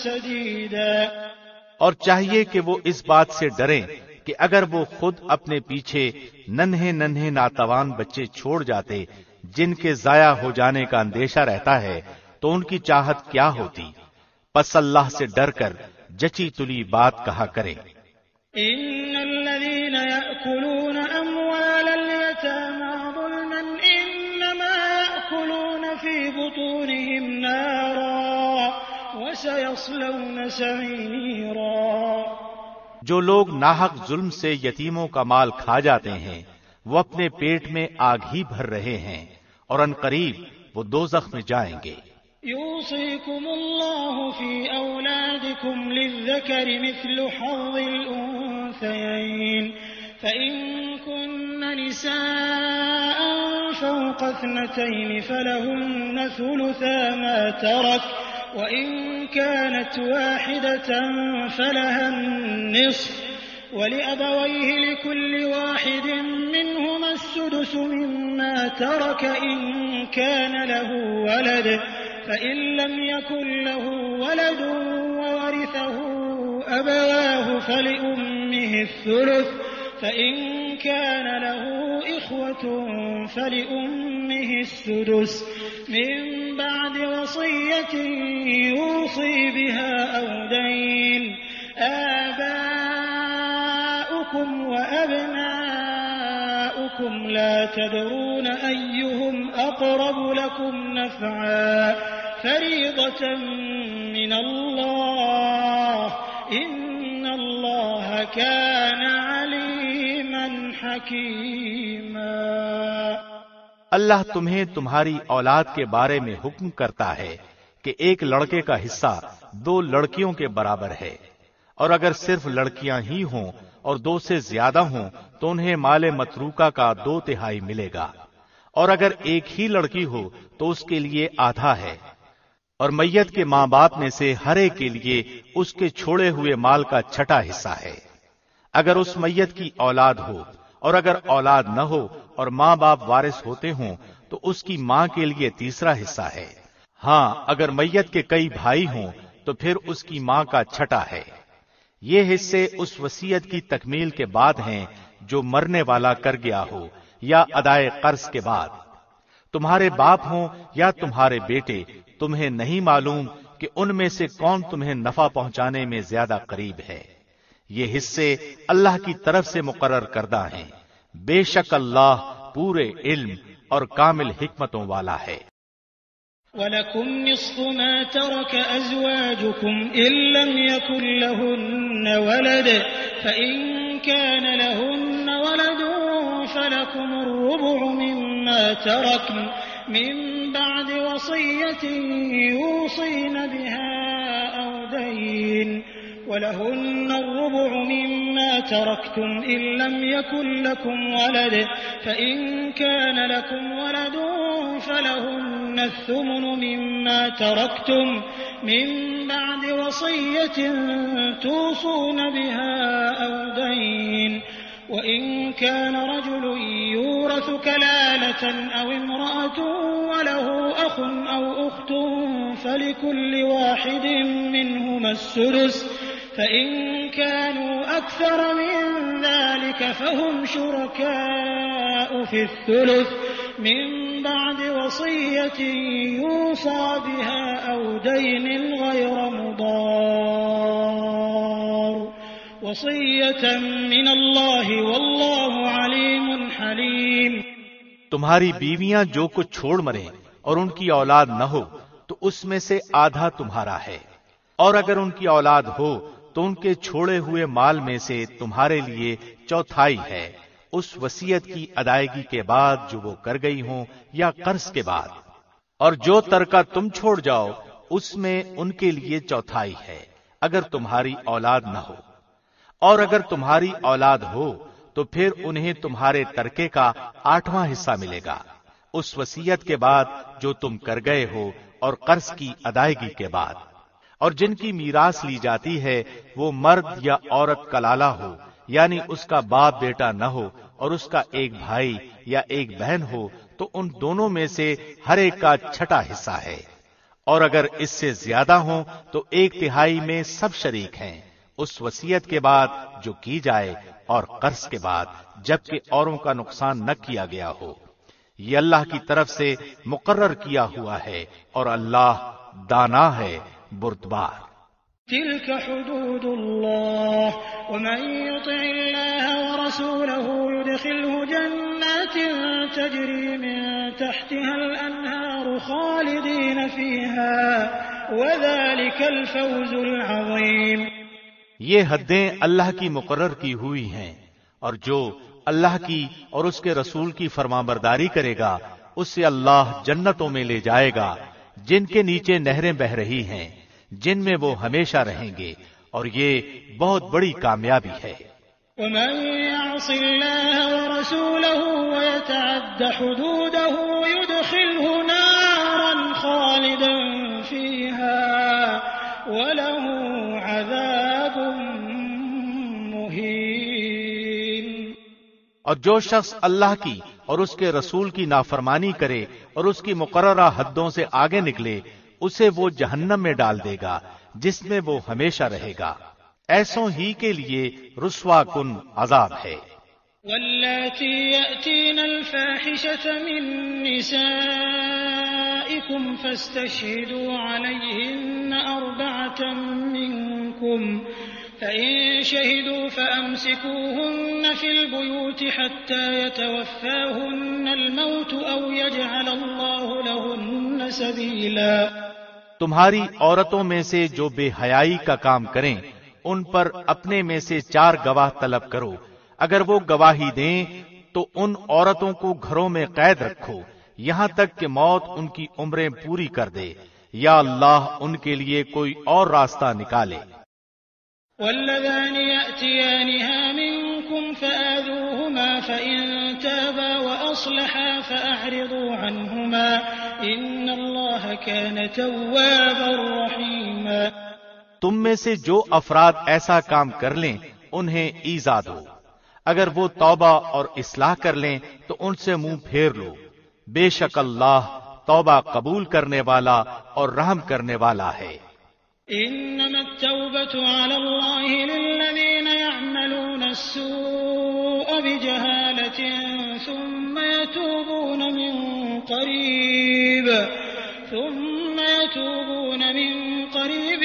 سَدِيدًا۔ اور چاہیے کہ وہ اس بات سے ڈریں کہ اگر وہ خود اپنے پیچھے ننھے ننھے ناتوان بچے چھوڑ جاتے جن کے ضائع ہو جانے کا اندیشہ رہتا ہے تو ان کی چاہت کیا ہوتی، پس اللہ سے ڈر کر جچی تلی بات کہا کریں۔ ان الذين يأكلون اموال اليتامى ظلما انما يأكلون في بطونهم نارا وسيصلون سعيرا۔ جو لوگ ناحق ظلم سے یتیموں کا مال کھا جاتے ہیں وہ اپنے پیٹ میں آگ ہی بھر رہے ہیں اور عنقریب وہ دوزخ میں جائیں گے۔ يوصيكم الله في أولادكم للذكر مثل حظ الأنثيين فإن كن نساء فوق 2 فلهن ثلثا ما ترك وإن كانت واحدة فلها النصف ولأبويه لكل واحد منهما السدس مما ترك إن كان له ولد فإن لم يكن له ولد وورثه أبواه فلأمه الثلث فإن كان له إخوة فلأمه السدس من بعد وصية يوصي بها أو دين آباؤكم وأبناؤكم لا تدرون أيهم أقرب لكم نفعا فريضة من الله إن الله كان عليما حكيما۔ اللہ تمہیں تمہاری اولاد کے بارے میں حکم کرتا ہے کہ ایک لڑکے کا حصہ 2 لڑکیوں کے برابر ہے، اور اگر صرف لڑکیاں ہی ہوں اور 2 سے زیادہ ہوں تو انہیں مال متروکہ کا 2/3 ملے گا، اور اگر ایک ہی لڑکی ہو تو اس کے لیے آدھا ہے، اور میت کے ماں باپ میں سے ہر ایک کے لیے اس کے چھوڑے ہوئے مال کا 6واں حصہ ہے۔ اگر اس میت کی اولاد ہو اور اگر اولاد نہ ہو اور ماں باپ وارث ہوتے ہوں تو اس کی ماں کے لیے تیسرا حصہ ہے۔ ہاں اگر میت کے کئی بھائی ہوں تو پھر اس کی ماں کا چھٹا ہے۔ یہ حصے اس وصیت کی تکمیل کے بعد ہیں جو مرنے والا کر گیا ہو یا ادائے قرض کے بعد۔ تمہارے باپ ہوں یا تمہارے بیٹے، تمہیں نہیں معلوم کہ ان میں سے کون تمہیں نفع پہنچانے میں زیادہ قریب ہے۔ یہ حصے اللہ کی طرف سے مقرر کردہ ہیں، بے شک اللہ پورے علم اور کامل حکمتوں والا ہے۔ وَلَكُمْ نِصْفُ مَا تَرَكَ أَزْوَاجُكُمْ إِن لَّمْ يَكُن لَّهُنَّ وَلَدٌ فَإِن كَانَ لَهُنَّ وَلَدٌ فَلَكُمُ الرُّبُعُ مِمَّا تَرَكْنَ مِن بَعْدِ وَصِيَّةٍ يُوصِينَ بِهَا أَوْ دَيْنٍ وَلَهُنَّ الرُّبُعُ مِمَّا تَرَكْتُمْ إِن لَّمْ يَكُن لَّكُمْ وَلَدٌ فَإِن كَانَ لَكُمْ وَلَدٌ فَلَهُنَّ الثُّمُنُ مِمَّا تَرَكْتُمْ مِن بَعْدِ وَصِيَّةٍ تُوصُونَ بِهَا أَوْ دَيْنٍ وَإِن كَانَ رَجُلٌ يُورَثُ كَلَالَةً أَوْ امْرَأَةٌ وَلَهُ أَخٌ أَوْ أُخْتٌ فَلِكُلِّ وَاحِدٍ مِّنْهُمَا السُّدُسُ فَإِن كَانُوا أَكْثَرَ مِن ذَلِكَ فَهُمْ شُرَكَاءُ فِي الثُّلُثِ مِن بَعْدِ وَصِيَّةٍ يُوصَىٰ بِهَا أَوْ دَيْنٍ غَيْرَ مُضَارٍّ وَصِيَّةً مِّنَ اللَّهِ وَاللَّهُ عَلِيمٌ حَلِيمٌ۔ تمہاری بیویاں جو کچھ چھوڑ مریں اور ان کی اولاد نہ ہو تو اس میں سے آدھا تمہارا ہے، اور اگر ان کی اولاد ہو تو ان کے چھوڑے ہوئے مال میں سے تمہارے لیے چوتھائی ہے، اس وصیت کی ادائیگی کے بعد جو وہ کر گئی ہوں یا قرض کے بعد، اور جو ترکہ تم چھوڑ جاؤ اس میں ان کے لیے چوتھائی ہے اگر تمہاری اولاد نہ ہو، اور اگر تمہاری اولاد ہو تو پھر انہیں تمہارے ترکے کا 8واں حصہ ملے گا، اس وصیت کے بعد جو تم کر گئے ہو اور قرض کی ادائیگی کے بعد۔ اور جن کی میراث لی جاتی ہے وہ مرد یا عورت کلالہ ہو، یعنی اس کا باپ بیٹا نہ ہو اور اس کا ایک بھائی یا ایک بہن ہو تو ان دونوں میں سے ہر ایک کا چھٹا حصہ ہے، اور اگر اس سے زیادہ ہوں تو 1/3 میں سب شریک ہیں، اس وصیت کے بعد جو کی جائے اور قرض کے بعد جبکہ اوروں کا نقصان نہ کیا گیا ہو۔ یہ اللہ کی طرف سے مقرر کیا ہوا ہے اور اللہ دانا ہے، بردبار۔ تلك حدود الله ومن يطع الله ورسوله يدخله جنات تجري من تحتها الأنهار خالدين فيها وذلك الفوز العظيم۔ یہ حدیں اللہ کی مقرر کی ہوئی ہیں، اور جو اللہ کی اور اس کے رسول کی فرمانبرداری کرے گا اسے اللہ جنتوں میں لے جائے گا جن کے نیچے نہریں بہ رہی ہیں، جن میں وہ ہمیشہ رہیں گے، اور یہ بہت بڑی کامیابی ہے۔ ومن يعص الله ورسوله ويتعد حدوده يدخله نارا خالدا فيها وله عذاب مهين۔ اور جو شخص اللہ کی اور اس کے رسول کی نافرمانی کرے اور اس کی مقررہ حدوں سے آگے نکلے اسے وہ جہنم میں ڈال دے گا جس میں وہ ہمیشہ رہے گا، ایسوں ہی کے لیے رسوا کن عذاب ہے۔ واللاتی یأتین الفاحشة من نسائکم فاستشہدوا علیہن 4 منکم فإن شهدوا فأمسكوهن في البيوت حتى يتوفاهن الموت أو يجعل الله لهن سبيلا۔ تمہاری عورتوں میں سے جو بے حیائی کا کام کریں ان پر اپنے میں سے 4 گواہ طلب کرو، اگر وہ گواہی دیں تو ان عورتوں کو گھروں میں قید رکھو یہاں تک کہ موت ان کی عمریں پوری کر دے، یا اللہ ان کے لیے کوئی اور راستہ نکالے۔ واللذان يأتيانها منكم فآذوهما فإن تابا وأصلحا فأعرضوا عنهما إن الله كان توابا رحيما۔ تم میں سے جو افراد ایسا کام کر لیں انہیں ایذا دو، اگر وہ توبہ اور اصلاح کر لیں تو ان سے منہ پھیر لو، بے شک اللہ توبہ قبول کرنے والا اور رحم کرنے والا ہے۔ إنما التوبة على الله للذين يعملون السوء بجهالة ثم يتوبون من قريب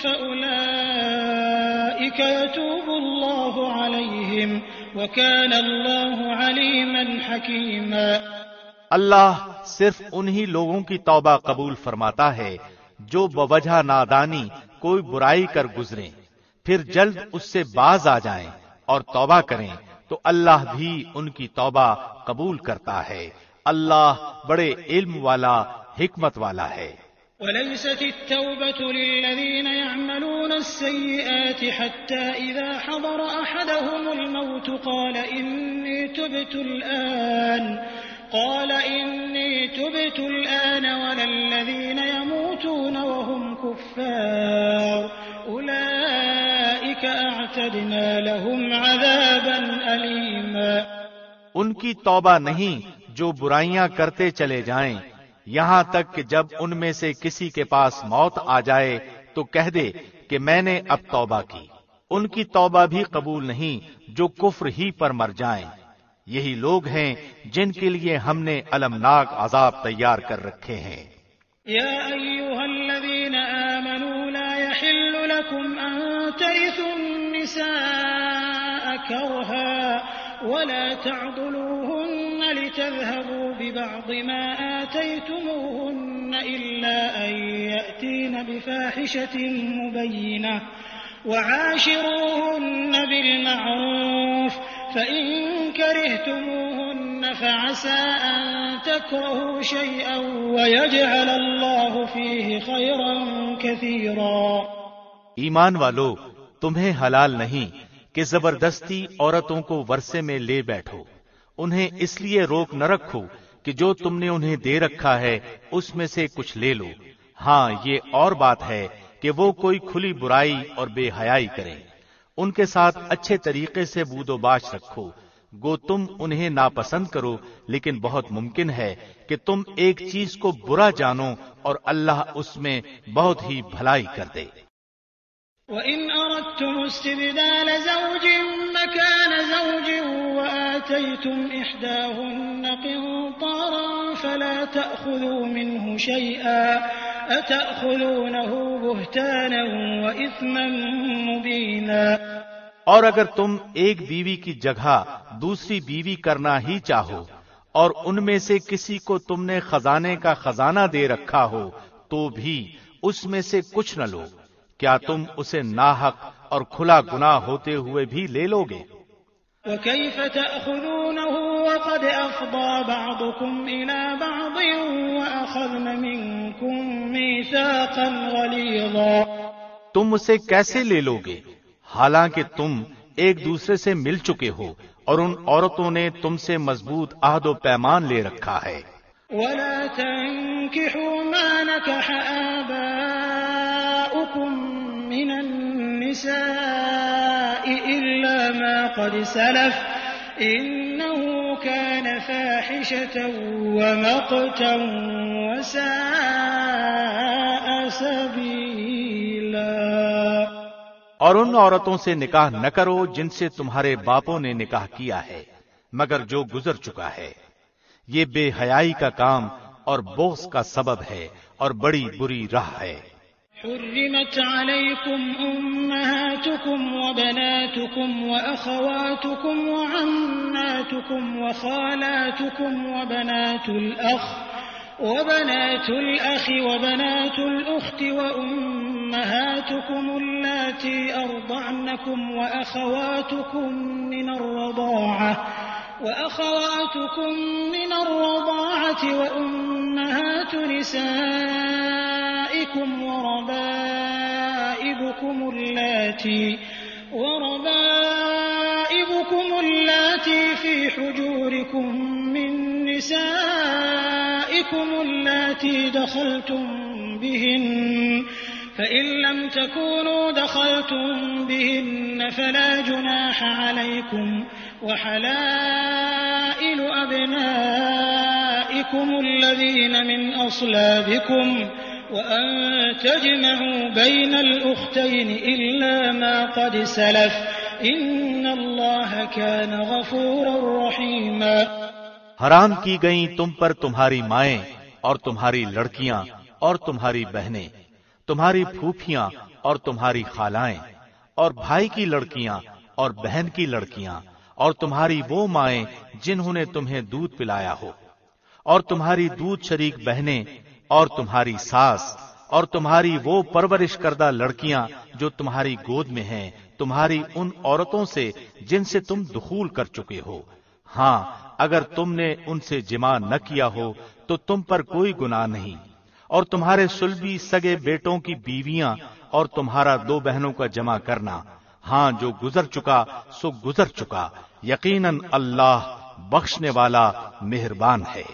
فأولئك يتوب الله عليهم وكان الله عليما حكيما۔ اللہ صرف انہی لوگوں کی توبہ قبول فرماتا ہے جو بوجہ نادانی کوئی برائی کر گزریں پھر جلد اس سے باز آ جائیں اور توبہ کریں تو اللہ بھی ان کی توبہ قبول کرتا ہے، اللہ بڑے علم والا حکمت والا ہے۔ وليست التوبة للذين يعملون السيئات حتى إذا حضر أحدهم الموت قال إني تبت الآن ولا الذين يموتون وهم كفار أولئك أعتدنا لهم عذابا أليما۔ ان کی توبہ نہیں جو برائیاں کرتے چلے جائیں یہاں تک کہ جب ان میں سے کسی کے پاس موت آ جائے تو کہہ دے کہ میں نے اب توبہ کی، ان کی توبہ بھی قبول نہیں جو کفر ہی پر مر جائیں۔ یہی لوگ ہیں جن کے لیے ہم نے المناک عذاب تیار کر رکھے ہیں۔ یا ایھا الذین آمنوا لا یحل لکم ان ترثوا النساء کرها ولا تعضلوهن لتذهبوا ببعض ما آتيتموهن إلا أن يأتين بفاحشة مبينة وعاشروهن بالمعروف فإن كرهتموهن فعسى أن تكرهوا شيئا ويجعل الله فيه خيرا كثيرا۔ ایمان والو، تمہیں حلال نہیں کہ زبردستی عورتوں کو ورثے میں لے بیٹھو، انہیں اس لیے روک نہ رکھو کہ جو تم نے انہیں دے رکھا ہے اس میں سے کچھ لے لو، ہاں یہ اور بات ہے کہ وہ کوئی کھلی برائی اور بے حیائی کریں، ان کے ساتھ اچھے طریقے سے بود و باش رکھو، گو تم انہیں ناپسند کرو لیکن بہت ممکن ہے کہ تم ایک چیز کو برا جانو اور اللہ اس میں بہت ہی بھلائی کر دے۔ وَإِنْ أَرَدْتُمُ اسْتِبْدَالَ زَوْجٍ مَّكَانَ زَوْجٍ وَآتَيْتُمْ إِحْدَاهُنَّ قِنطَارًا فَلَا تَأْخُذُوا مِنْهُ شَيْئًا أَتَأْخُذُونَهُ بُهْتَانًا وَإِثْمًا مُّبِينًا۔ اور اگر تم ایک بیوی کی جگہ دوسری بیوی کرنا ہی چاہو اور ان میں سے کسی کو تم نے خزانے کا خزانہ دے رکھا ہو تو بھی اس میں سے کچھ نہ لو، کیا تم اسے ناحق اور کھلا گناہ ہوتے ہوئے بھی لے لو گے؟ وَكَيْفَ تَأْخُذُونَهُ وَقَدْ أَفْضَىٰ بَعْضُكُمْ إِلَىٰ بَعْضٍ وَأَخَذْنَ مِنكُم مِّيثَاقًا غَلِيظًا۔ تم اسے کیسے لے لو گے حالانکہ تم ایک دوسرے سے مل چکے ہو اور ان عورتوں نے تم سے مضبوط عہد و پیمان لے رکھا ہے۔ وَلَا تَنكِحُوا مَا نَكَحَ آبَاؤُكُم مِّنَ النِّسَاءِ إِلَّا مَا قَدْ سَلَفَ إِنَّهُ كَانَ فَاحِشَةً وَمَقْتًا وَسَاءَ سَبِيلًا۔ اور ان عورتوں سے نکاح نہ کرو جن سے تمہارے باپوں نے نکاح کیا ہے مگر جو گزر چکا ہے، یہ بے حیائی کا کام اور بغض کا سبب ہے اور بڑی بری راہ ہے۔ حرمت علیکم امہاتکم وبناتکم واخواتکم وعماتکم وخالاتکم وبنات الاخ وبنات الأخت وأمهاتكم اللاتي أرضعنكم وأخواتكم من الرضاعة وأمهات نسائكم وربائبكم اللاتي في حجوركم من نسائكم اللاتي دخلتم بهن فإن لم تكونوا دخلتم بهن فلا جناح عليكم وحلائل أبنائكم الذين من أصلابكم وأن تجمعوا بين الأختين إلا ما قد سلف إن الله كان غفورا رحيما۔ حرام کی گئیں تم پر تمہاری مائیں اور تمہاری لڑکیاں اور تمہاری بہنیں، تمہاری پھوپھیاں اور تمہاری خالائیں، اور بھائی کی لڑکیاں اور بہن کی لڑکیاں، اور تمہاری وہ مائیں جنہوں نے تمہیں دودھ پلایا ہو، اور تمہاری دودھ شریک بہنیں، اور تمہاری ساس، اور تمہاری وہ پرورش کردہ لڑکیاں جو تمہاری گود میں ہیں، تمہاری ان عورتوں سے جن سے تم دخول کر چکے ہو۔ ہاں اگر تم نے ان سے جماع نہ کیا ہو تو تم پر کوئی گناہ نہیں، اور تمہارے صلبی سگے بیٹوں کی بیویاں اور تمہارا 2 بہنوں کا جمع کرنا، ہاں جو گزر چکا سو گزر چکا، یقیناً اللہ بخشنے والا مہربان ہے۔